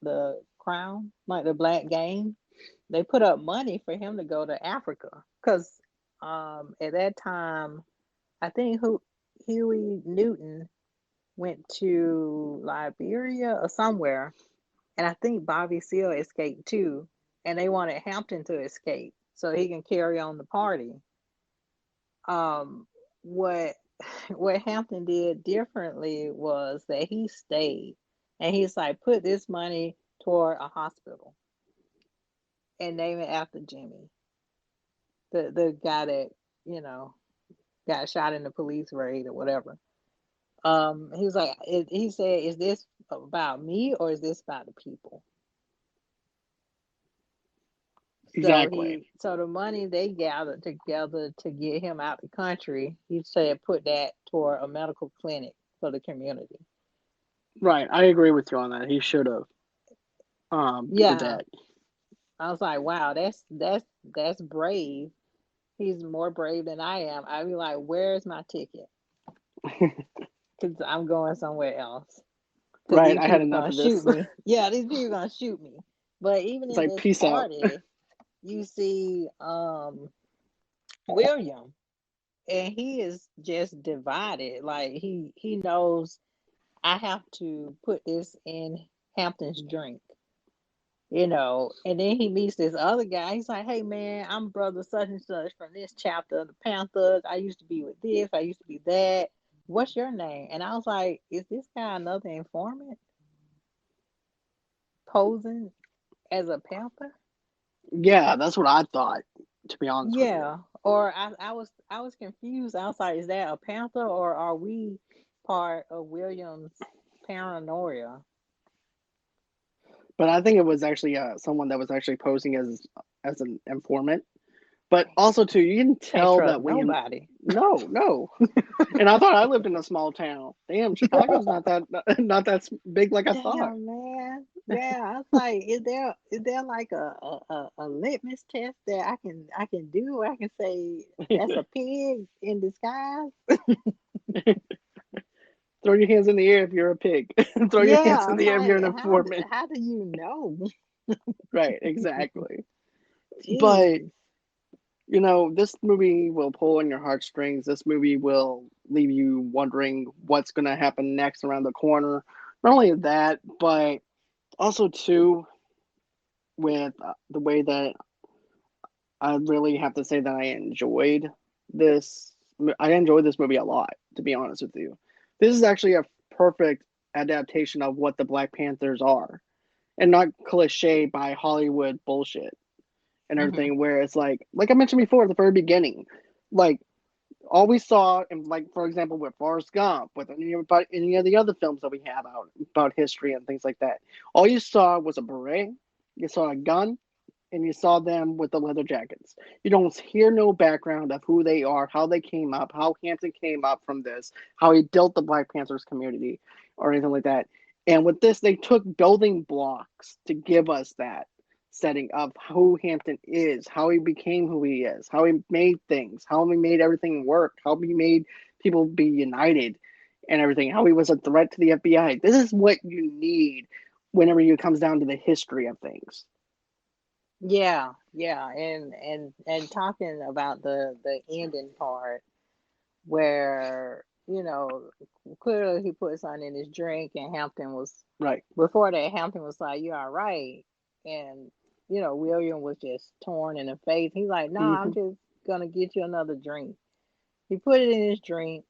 S1: like the black game, they put up money for him to go to Africa, because at that time I think Huey Newton went to Liberia or somewhere, and I think Bobby Seale escaped too, and they wanted Hampton to escape so he can carry on the party. What what Hampton did differently was that he stayed, and he's like, put this money toward a hospital and name it after Jimmy, the guy that you know got shot in the police raid or whatever. He was like, he said, "Is this about me, or is this about the people?"
S2: exactly.
S1: So the money they gathered together to get him out the country, he said, put that toward a medical clinic for the community.
S2: Right, I agree with you on that. He should have did
S1: Yeah,
S2: that.
S1: I was like, wow, that's brave. He's more brave than I am. I'd be like, where's my ticket? Because I'm going somewhere else. Because
S2: Right,
S1: these
S2: I had
S1: people
S2: enough
S1: gonna
S2: of this.
S1: shoot me. Yeah, these people gonna shoot me. But even
S2: It's
S1: in
S2: like
S1: this
S2: peace out.
S1: party, you see William, and he is just divided. Like, he knows, I have to put this in Hampton's drink, and then he meets this other guy. He's like, "Hey man, I'm brother such and such from this chapter of the Panthers. I used to be with this, I used to be that. What's your name?" And I was like, "Is this guy another informant posing as a Panther?"
S2: Yeah, that's what I thought, to be honest with you.
S1: Yeah. Or I was confused. I was like, is that a Panther, or are we part of Williams' paranoia.
S2: But I think it was actually someone that was actually posing as an informant. But also too, you can
S1: Can't
S2: tell
S1: trust
S2: that
S1: nobody.
S2: no. And I thought I lived in a small town. Damn, Chicago's not that not that big like I thought.
S1: Damn, man. Yeah, I was like, is there like a litmus test that I can do? I can say that's a pig in disguise.
S2: Throw your hands in the air if you're a pig. Throw your hands
S1: Yeah,
S2: in
S1: I'm
S2: the air if you're
S1: like,
S2: an
S1: how
S2: informant.
S1: how do you know?
S2: Right, exactly. But
S1: Jeez.
S2: this movie will pull on your heartstrings. This movie will leave you wondering what's going to happen next around the corner. Not only that, but also too with the way that I really have to say that this. I enjoyed this movie a lot, to be honest with you. This is actually a perfect adaptation of what the Black Panthers are, and not cliche by Hollywood bullshit and
S1: Hmm.
S2: everything. Where it's like I mentioned before at the very beginning, like all we saw, and like for example with Forrest Gump, with any of the other films that we have out about history and things like that, all you saw was a beret, you saw a gun, and you saw them with the leather jackets. You don't hear no background of who they are, how they came up, how Hampton came up from this, how he dealt the Black Panthers community, or anything like that. And with this, they took building blocks to give us that setting of who Hampton is, how he became who he is, how he made things, how he made everything work, how he made people be united and everything, how he was a threat to the FBI. This is what you need whenever it comes down to the history of things.
S1: Yeah, yeah, and talking about the ending part where clearly he put something in his drink, and Hampton was
S2: Right.
S1: before that. Hampton was like, "You all right?" And William was just torn in the face. He's like, "No, I'm
S2: Mm-hmm.
S1: just gonna get you another drink." He put it in his drink.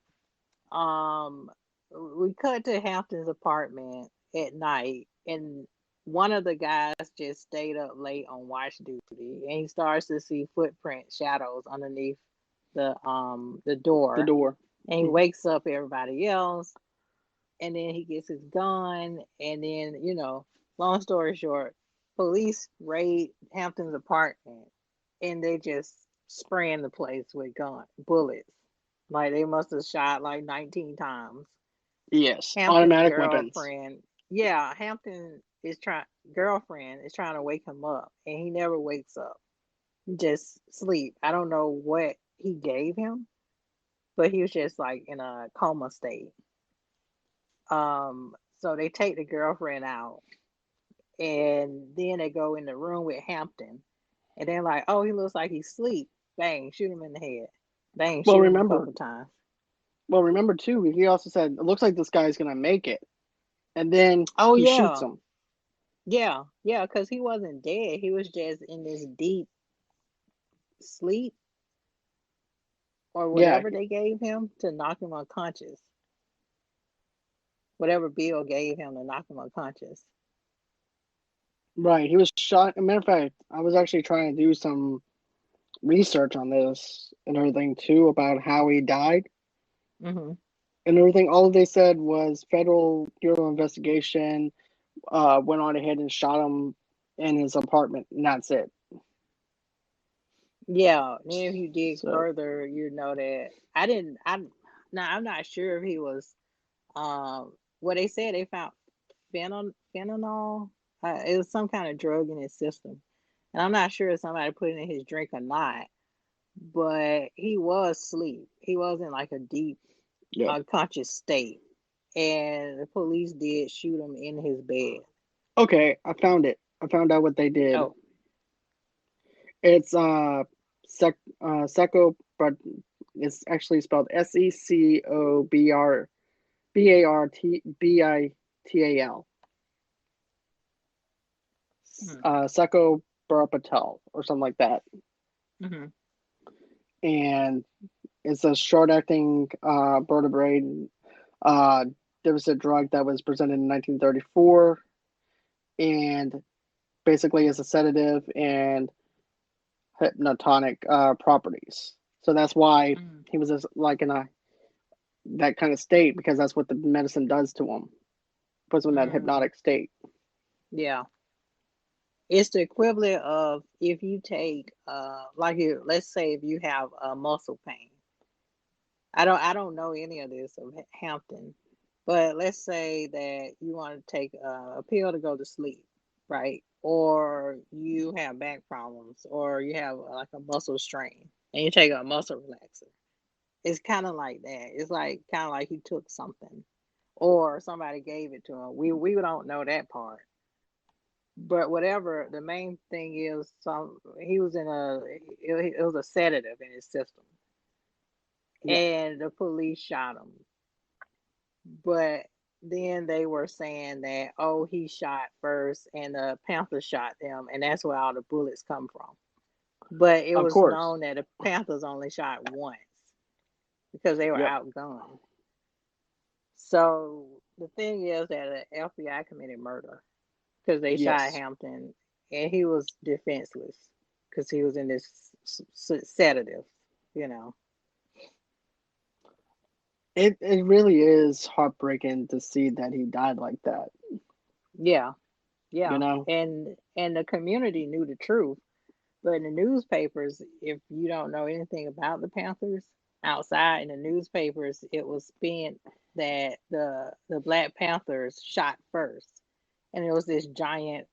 S1: Um, we cut to Hampton's apartment at night, and one of the guys just stayed up late on watch duty, and he starts to see footprint shadows underneath the
S2: The
S1: door,
S2: door.
S1: and he
S2: Mm-hmm.
S1: wakes up everybody else, and then he gets his gun, and then long story short, police raid Hampton's apartment, and they just spraying the place with bullets. Like they must have shot like 19 times.
S2: Yes,
S1: Hampton's
S2: automatic weapons.
S1: girlfriend, yeah, Hampton is trying girlfriend is trying to wake him up, and he never wakes up. He just sleep. I don't know what he gave him, but he was just like in a coma state. So they take the girlfriend out, and then they go in the room with Hampton, and they're like, "Oh, he looks like he's asleep." Bang, shoot him in the head. Bang,
S2: Well,
S1: shoot him a
S2: remember,
S1: couple times.
S2: well, remember too. He also said it looks like this guy's gonna make it, and then
S1: Oh
S2: he shoots
S1: yeah,
S2: him.
S1: yeah, yeah, because he wasn't dead. He was just in this deep sleep or
S2: Yeah,
S1: whatever they gave him to knock him unconscious. Whatever Bill gave him to knock him unconscious.
S2: right. He was shot. As a matter of fact, I was actually trying to do some research on this and everything too about how he died
S1: Hmm.
S2: and everything. All they said was Federal Bureau of Investigation went on ahead and shot him in his apartment, and that's it.
S1: Yeah, then if you dig
S2: So
S1: further, you know that I didn't. Now I'm not sure if he was. What they said they found fentanyl. It was some kind of drug in his system, and I'm not sure if somebody put it in his drink or not. But he was asleep. He was in like a deep
S2: yeah.
S1: unconscious state, and the police did shoot him in his bed.
S2: Okay, I found it. I found out what they did.
S1: Oh,
S2: It's Seco, but it's actually spelled Secobarbital.
S1: mm-hmm,
S2: Seco Barpatel or something like that.
S1: mm-hmm,
S2: And it's a short-acting vertebrate. Uh, there was a drug that was presented in 1934, and basically is a sedative and hypnotonic properties. So that's why
S1: mm-hmm.
S2: he was just like in a that kind of state because that's what the medicine does to him. puts them in that
S1: Mm,
S2: hypnotic state.
S1: yeah. It's the equivalent of if you take like you let's say if you have a muscle pain. I don't know any of this of Hampton, but let's say that you want to take a pill to go to sleep, right? Or you have back problems, or you have like a muscle strain, and you take a muscle relaxer. It's kind of like that. It's like kind of like he took something, or somebody gave it to him. We don't know that part, but whatever. The main thing is, some he was in it was a sedative in his system,
S2: Yeah,
S1: and the police shot him. But then they were saying that, oh, he shot first and the Panthers shot them, and that's where all the bullets come from. But it
S2: of
S1: was
S2: course.
S1: known that the Panthers only shot once because they were
S2: Yep.
S1: outgunned. So the thing is that the FBI committed murder because they shot
S2: Yes.
S1: Hampton, and he was defenseless because he was in this sedative, you know.
S2: It really is heartbreaking to see that he died like that.
S1: Yeah,
S2: You
S1: yeah,
S2: know.
S1: and the community knew the truth. But in the newspapers, if you don't know anything about the Panthers, outside in the newspapers, it was spent that the Black Panthers shot first, and it was this giant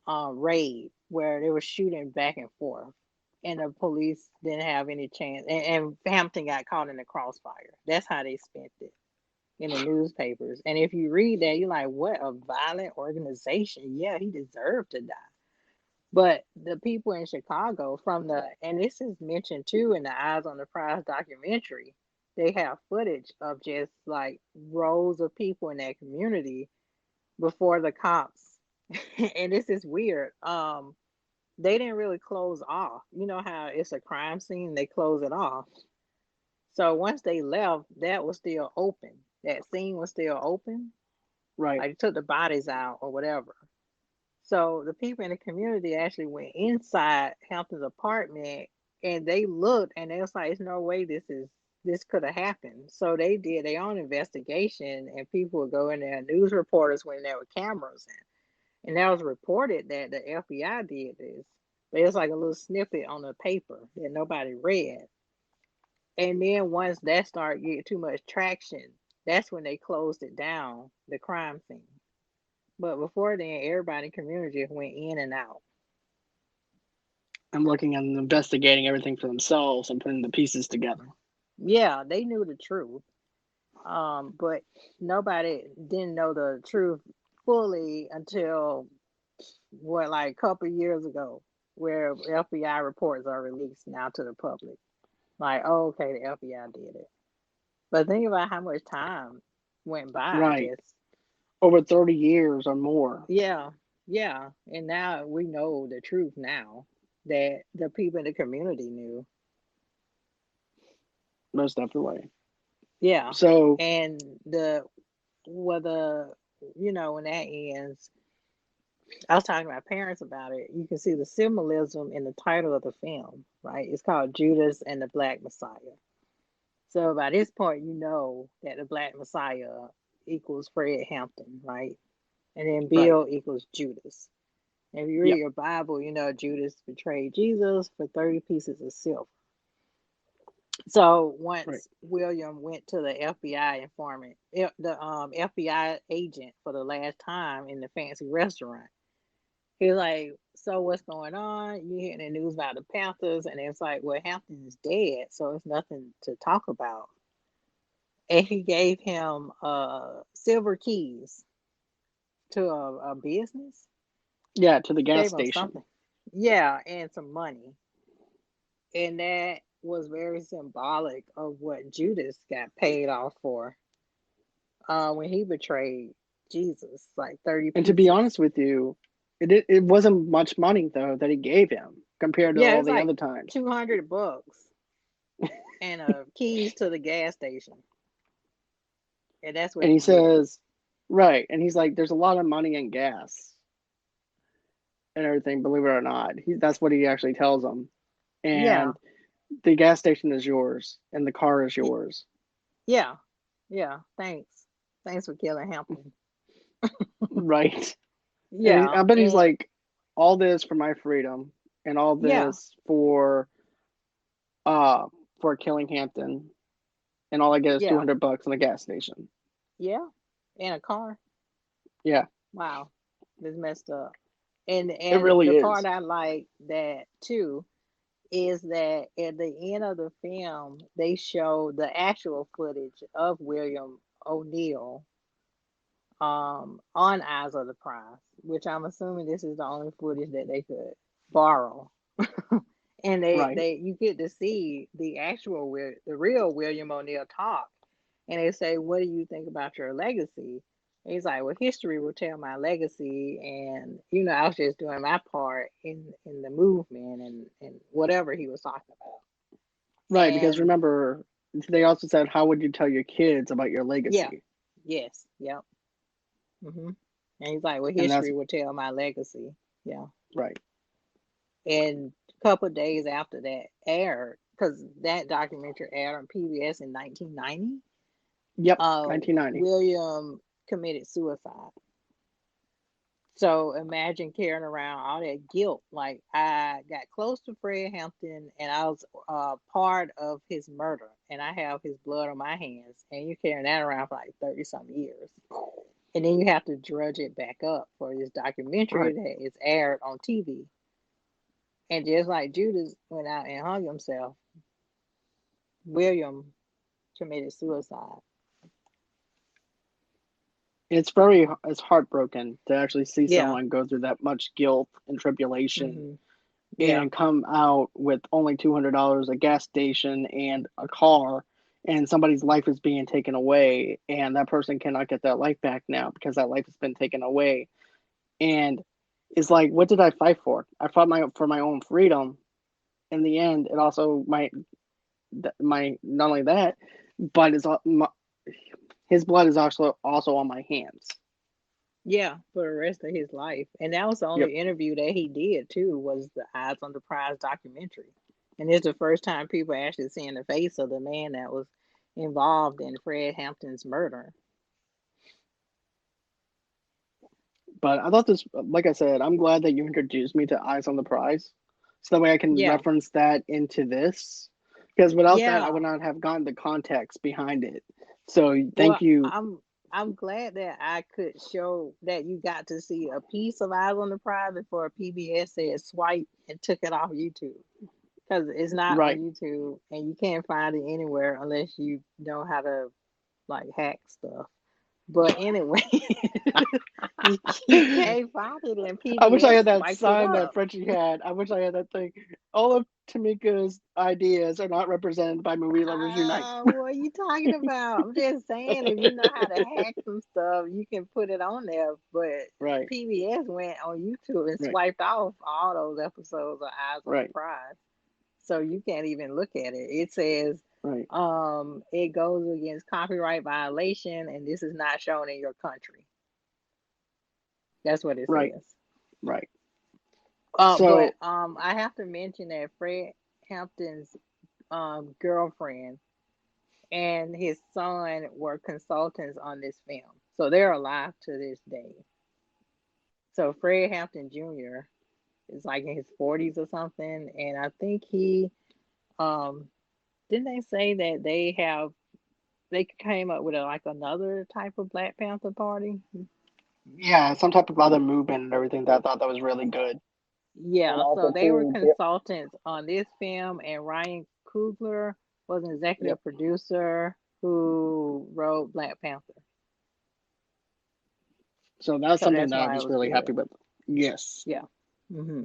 S1: raid where they were shooting back and forth, and the police didn't have any chance, and Hampton got caught in the crossfire. That's how they spent it in the newspapers. And if you read that, you're like, what a violent organization! Yeah, he deserved to die. But the people in Chicago and this is mentioned too in the Eyes on the Prize documentary, they have footage of just like rows of people in that community before the cops. And this is weird. They didn't really close off. You know how it's a crime scene, they close it off. So once they left, that was still open. That scene was still open.
S2: Right.
S1: Like they took the bodies out or whatever. So the people in the community actually went inside Hampton's apartment and they looked and they was like, "There's no way this could have happened." So they did their own investigation and people would go in there, news reporters went in there with cameras and that was reported that the FBI did this. But it was like a little snippet on the paper that nobody read. And then once that started getting too much traction, that's when they closed it down, the crime scene. But before then, everybody in the community just went in and out.
S2: I'm looking and investigating everything for themselves and putting the pieces together.
S1: Yeah, they knew the truth. But nobody didn't know the truth fully until what, like a couple years ago, where FBI reports are released now to the public. Like, oh, okay, the FBI did it. But think about how much time went by.
S2: Right.
S1: Just
S2: Over 30 years or more.
S1: yeah, yeah. And now we know the truth now that the people in the community knew.
S2: Most definitely.
S1: Yeah.
S2: So,
S1: And whether, when that ends, I was talking to my parents about it. You can see the symbolism in the title of the film, right? It's called Judas and the Black Messiah. So by this point, you know that the Black Messiah equals Fred Hampton, right? And then
S2: right.
S1: Bill equals Judas. If you read
S2: Yep.
S1: your Bible, you know Judas betrayed Jesus for 30 pieces of silver. So
S2: Right.
S1: once William went to the FBI informant, the FBI agent for the last time in the fancy restaurant, he was like, "So what's going on? You hearing the news about the Panthers?" And it's like, "Well, Hampton is dead, so it's nothing to talk about." And he gave him silver keys to a business.
S2: Yeah, to the gas
S1: Gave him
S2: station.
S1: something, yeah, and some money, and that was very symbolic of what Judas got paid off for when he betrayed Jesus, like 30
S2: And to be
S1: pieces.
S2: honest with you, it wasn't much money though that he gave him compared to
S1: Yeah,
S2: all
S1: it's
S2: the
S1: like
S2: other times.
S1: $200 and keys to the gas station, and that's what
S2: And
S1: he
S2: he
S1: did.
S2: says, right, and he's like, there's a lot of money in gas and everything, believe it or not. That's what he actually tells them.
S1: Yeah,
S2: And the gas station is yours and the car is yours.
S1: yeah, yeah. Thanks for killing Hampton.
S2: Right. And
S1: Yeah,
S2: I bet he's
S1: and
S2: like, all this for my freedom, and all
S1: yeah,
S2: this uh for killing Hampton, and all I get is two
S1: yeah,
S2: hundred bucks in a gas station.
S1: yeah, in a car.
S2: Yeah,
S1: Wow, it's messed up.
S2: it
S1: And
S2: really
S1: the
S2: is.
S1: part I like that too is that at the end of the film they show the actual footage of William O'Neill on Eyes of the Prize, which I'm assuming this is the only footage that they could borrow. And
S2: Right.
S1: they you get to see the actual the real William O'Neill talk, and they say, "What do you think about your legacy?" And he's like, "Well, history will tell my legacy, and I was just doing my part in the movement and whatever he was talking about."
S2: Right, because
S1: And
S2: remember, they also said, how would you tell your kids about your
S1: yeah,
S2: legacy?
S1: yes, yep, and he's like, "Well,
S2: And that's
S1: history will tell my legacy." Yeah.
S2: right.
S1: And a couple of days after that aired, because that documentary aired on PBS in 1990,
S2: Yep, 1990.
S1: William committed suicide. So imagine carrying around all that guilt. Like, I got close to Fred Hampton and I was part of his murder, and I have his blood on my hands, and you're carrying that around for like 30 some years. And then you have to drudge it back up for this documentary
S2: Right.
S1: that is aired on TV. And just like Judas went out and hung himself, William committed suicide.
S2: It's heartbroken to actually see
S1: Yeah.
S2: someone go through that much guilt and tribulation
S1: Hmm. Yeah.
S2: and come out with only $200, a gas station, and a car, and somebody's life is being taken away, and that person cannot get that life back now because that life has been taken away. And it's like, what did I fight for? I fought for my own freedom. In the end, it also my not only that, but his blood is also on my hands.
S1: Yeah, for the rest of his life. And that was the
S2: Yep.
S1: only interview that he did too, was the Eyes on the Prize documentary. And it's the first time people actually seeing the face of the man that was involved in Fred Hampton's murder.
S2: But I thought this, like I said, I'm glad that you introduced me to Eyes on the Prize, so that way I can
S1: Yeah.
S2: reference that into this. Because without that, I would
S1: Yeah.
S2: not have gotten the context behind it. So
S1: Well,
S2: thank you.
S1: I'm glad that I could show that you got to see a piece of Eyes on the Prize before PBS said swipe and took it off YouTube. Because it's not on
S2: Right.
S1: YouTube and you can't find it anywhere unless you know how to like hack stuff. But anyway, you can't find it in
S2: I wish I
S1: PBS
S2: had that
S1: swiped it
S2: sign that
S1: up.
S2: Frenchie had. I wish I had that thing. All of Tamika's ideas are not represented by Movie Lovers Unite.
S1: What are you talking about? I'm just saying, if you know how to hack some stuff, you can put it on there. But
S2: Right.
S1: PBS went on YouTube and
S2: Right.
S1: swiped off all those episodes of Eyes on the
S2: Right.
S1: Prize. So you can't even look at it. It says
S2: Right.
S1: it goes against copyright violation and this is not shown in your country. That's what it
S2: Right.
S1: says.
S2: Right.
S1: But
S2: So
S1: I have to mention that Fred Hampton's girlfriend and his son were consultants on this film, so they're alive to this day. So Fred Hampton Jr. is like in his 40s or something, and I think he um didn't they say that they came up with like another type of Black Panther Party?
S2: yeah, some type of other movement and everything that I thought that was really good. And
S1: Yeah, so
S2: also
S1: they were
S2: too,
S1: consultants on this film, and Ryan Coogler was an
S2: yep.
S1: executive producer who wrote Black Panther.
S2: So that's
S1: So
S2: something
S1: that's
S2: that I
S1: why it
S2: was
S1: was
S2: really happy
S1: good.
S2: with. Yes.
S1: Yeah. Hmm.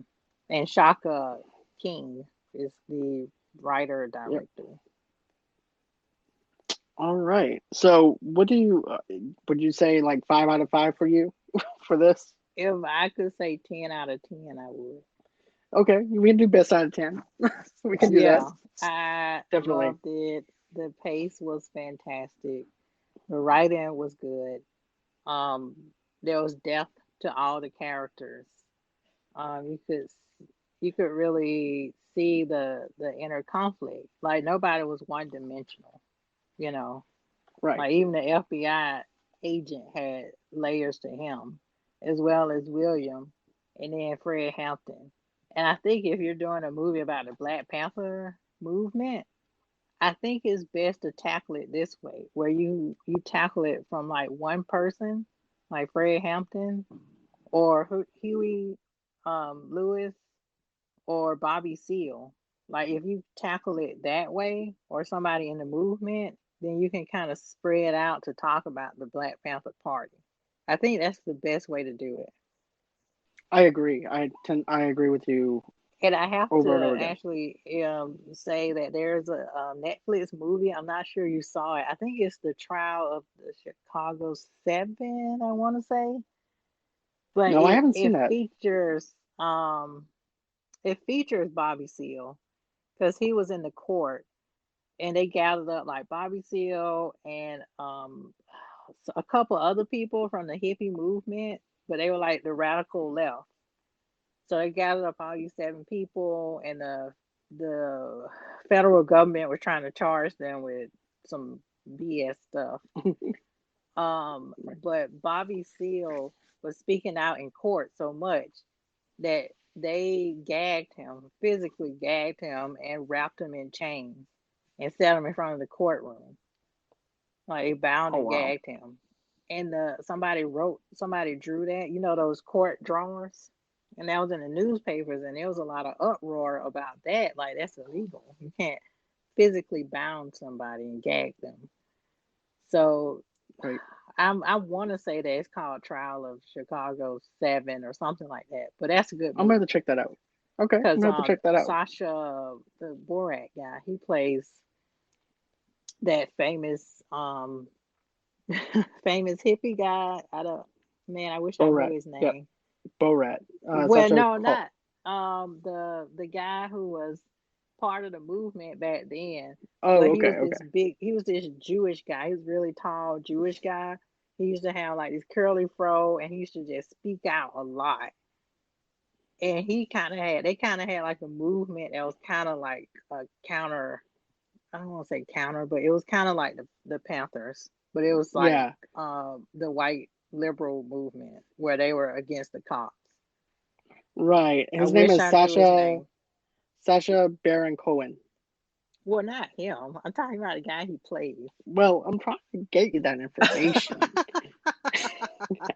S1: And Shaka King is the writer
S2: Yep.
S1: director.
S2: All right. So what do you would you say like 5 out of 5 for you for this?
S1: If I could say 10 out of 10, I would.
S2: Okay, we can do best out of 10. We can do that.
S1: Yeah, I
S2: Definitely.
S1: loved it. The pace was fantastic. The writing was good. Um, there was depth to all the characters. You could really see the inner conflict. Like nobody was one dimensional. You know,
S2: Right.
S1: like even the FBI. agent had layers to him, as well as William, and then Fred Hampton. And I think if you're doing a movie about the Black Panther movement, I think it's best to tackle it this way, where you tackle it from like one person, like Fred Hampton or Huey Lewis or Bobby Seale. Like if you tackle it that way, or somebody in the movement, then you can kind of spread out to talk about the Black Panther Party. I think that's the best way to do it.
S2: I agree. I agree with you
S1: And I have
S2: over and over
S1: to
S2: again.
S1: actually say that there's a Netflix movie. I'm not sure you saw it. I think it's the Trial of the Chicago Seven. I want to say, but
S2: No, I haven't seen
S1: it
S2: that.
S1: features Bobby Seale because he was in the court, and they gathered up like Bobby Seale and a couple other people from the hippie movement, but they were like the radical left. So they gathered up all these seven people, and the federal government was trying to charge them with some BS stuff. But Bobby Seale was speaking out in court so much that they gagged him, physically gagged him, and wrapped him in chains and set him in front of the courtroom. Like they bound
S2: Oh
S1: and
S2: wow.
S1: gagged him. And somebody drew that, those court drawers. And that was in the newspapers, and there was a lot of uproar about that. Like that's illegal. You can't physically bound somebody and gag them. So
S2: Right.
S1: I want to say that it's called Trial of Chicago Seven or something like that. But that's a good
S2: I'm gonna have
S1: movie
S2: to check that out. Okay, I'm
S1: because
S2: gonna have to check that out.
S1: Sasha, the Borat guy, he plays that famous famous hippie guy. I don't Man, I wish I knew
S2: Borat.
S1: his
S2: Yep.
S1: name.
S2: Borat.
S1: Well,
S2: Sasha
S1: no,
S2: Call.
S1: not the guy who was part of the movement back then, but
S2: Oh, okay, okay.
S1: he was this Jewish guy. He was really tall Jewish guy. He used to have like this curly fro, and he used to just speak out a lot. And they kind of had like a movement that was kind of like a counter. I don't want to say counter, but it was kind of like the Panthers, but it was like
S2: Yeah.
S1: the white liberal movement where they were against the cops.
S2: Right.
S1: I
S2: His name
S1: wish
S2: is
S1: I knew his
S2: Sasha
S1: name.
S2: Baron Cohen.
S1: Well, not him. I'm talking about the guy he plays.
S2: Well, I'm trying to get you that information.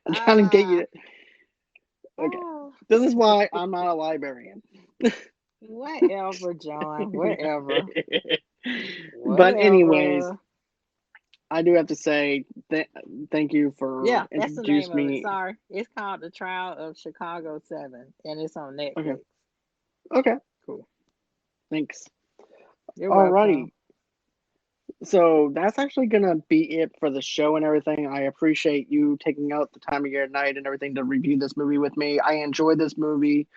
S2: I'm trying to get you. Okay. This is why I'm not a librarian.
S1: Whatever, John. Whatever.
S2: But anyways,
S1: Whatever.
S2: I do have to say thank you for
S1: Yeah, that's the name
S2: introducing
S1: of it.
S2: me.
S1: Sorry. It's called The Trial of Chicago 7, and it's on
S2: Okay.
S1: Netflix.
S2: Okay.
S1: Cool.
S2: Thanks.
S1: You're welcome.
S2: Alrighty. So that's actually gonna be it for the show and everything. I appreciate you taking out the time of your night and everything to review this movie with me. I enjoyed this movie.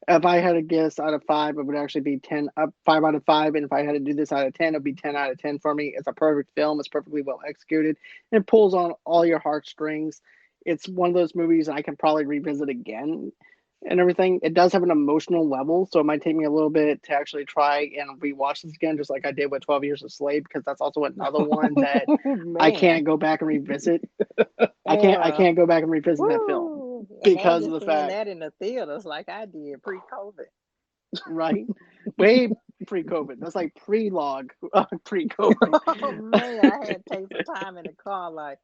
S2: If I had a guess out of five, it would actually be 10, 5 out of 5. And if I had to do this out of 10, it would be 10 out of 10 for me. It's a perfect film. It's perfectly well executed. And it pulls on all your heartstrings. It's one of those movies I can probably revisit again and everything. It does have an emotional level, so it might take me a little bit to actually try and rewatch this again, just like I did with 12 Years a Slave, because that's also another one that
S1: Oh,
S2: I
S1: man.
S2: can't go back and revisit. I
S1: Uh,
S2: can't go back and revisit that film
S1: Woo.
S2: because of
S1: Imagine
S2: the
S1: seeing
S2: fact,
S1: that in the theaters like I did pre-COVID.
S2: right? Way pre-COVID. That's like pre-log, pre-COVID.
S1: Oh man, I had to take some time in the car, like,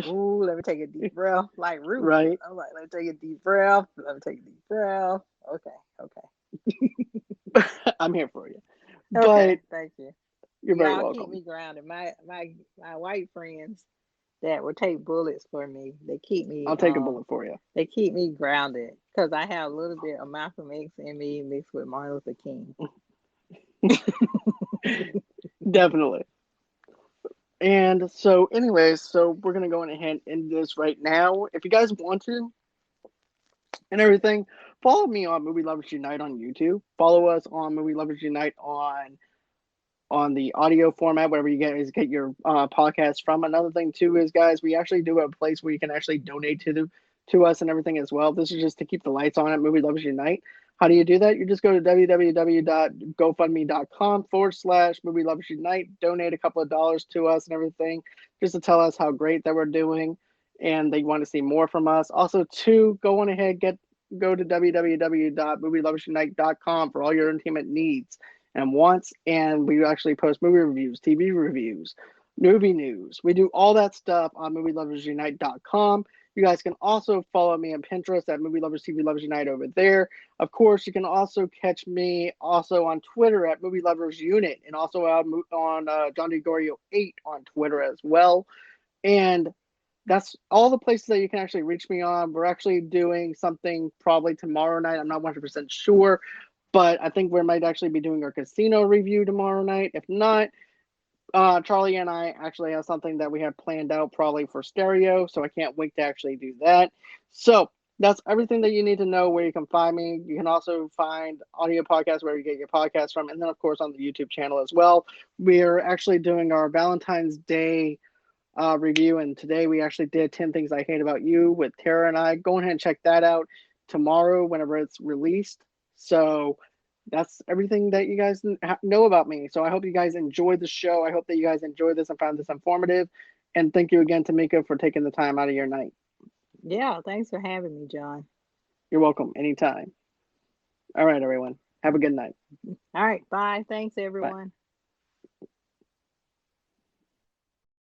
S1: ooh, let me take a deep breath, like Rudy.
S2: Right?
S1: I'm like, let me take a deep breath. Let me take a deep breath. Okay,
S2: I'm here for you.
S1: okay.
S2: But
S1: Thank you.
S2: you're very
S1: Y'all keep
S2: welcome.
S1: me grounded. My white friends that will take bullets for me.
S2: I'll take a bullet for you.
S1: They keep me grounded because I have a little bit of Malcolm X in me mixed with Martin Luther King.
S2: Definitely. And so, anyways, so we're gonna go ahead and end this right now. If you guys want to and everything, follow me on Movie Lovers Unite on YouTube. Follow us on Movie Lovers Unite on the audio format, wherever you guys get your podcast from. Another thing too is, guys, we actually do have a place where you can actually donate to us and everything as well. This is just to keep the lights on at Movie Lovers Unite. How do you do that? You just go to www.gofundme.com/Movie Lovers Unite. Donate a couple of dollars to us and everything, just to tell us how great that we're doing and they want to see more from us. Also, two, go on ahead, go to www.movieloversunite.com for all your entertainment needs and wants. And we actually post movie reviews, TV reviews, movie news. We do all that stuff on movieloversunite.com. You guys can also follow me on Pinterest at Movie Lovers TV Lovers Unite over there. Of course, you can also catch me also on Twitter at Movie Lovers Unit, and also on John DeGorio 8 on Twitter as well. And that's all the places that you can actually reach me on. We're actually doing something probably tomorrow night. I'm not 100% sure, but I think we might actually be doing our casino review tomorrow night. If not, Charlie and I actually have something that we have planned out probably for stereo, so I can't wait to actually do that. So that's everything that you need to know where you can find me. You can also find audio podcasts where you get your podcasts from, and then of course on the YouTube channel as well. We're actually doing our Valentine's Day review, and today we actually did 10 Things I Hate About You with Tara and I. Go ahead and check that out tomorrow whenever it's released. So that's everything that you guys know about me. So I hope you guys enjoyed the show. I hope that you guys enjoyed this and found this informative. And thank you again, Tomeka, for taking the time out of your night.
S1: Yeah, thanks for having me, John.
S2: You're welcome. Anytime. All right, everyone. Have a good night.
S1: All right, bye. Thanks,
S2: Bye.
S1: everyone.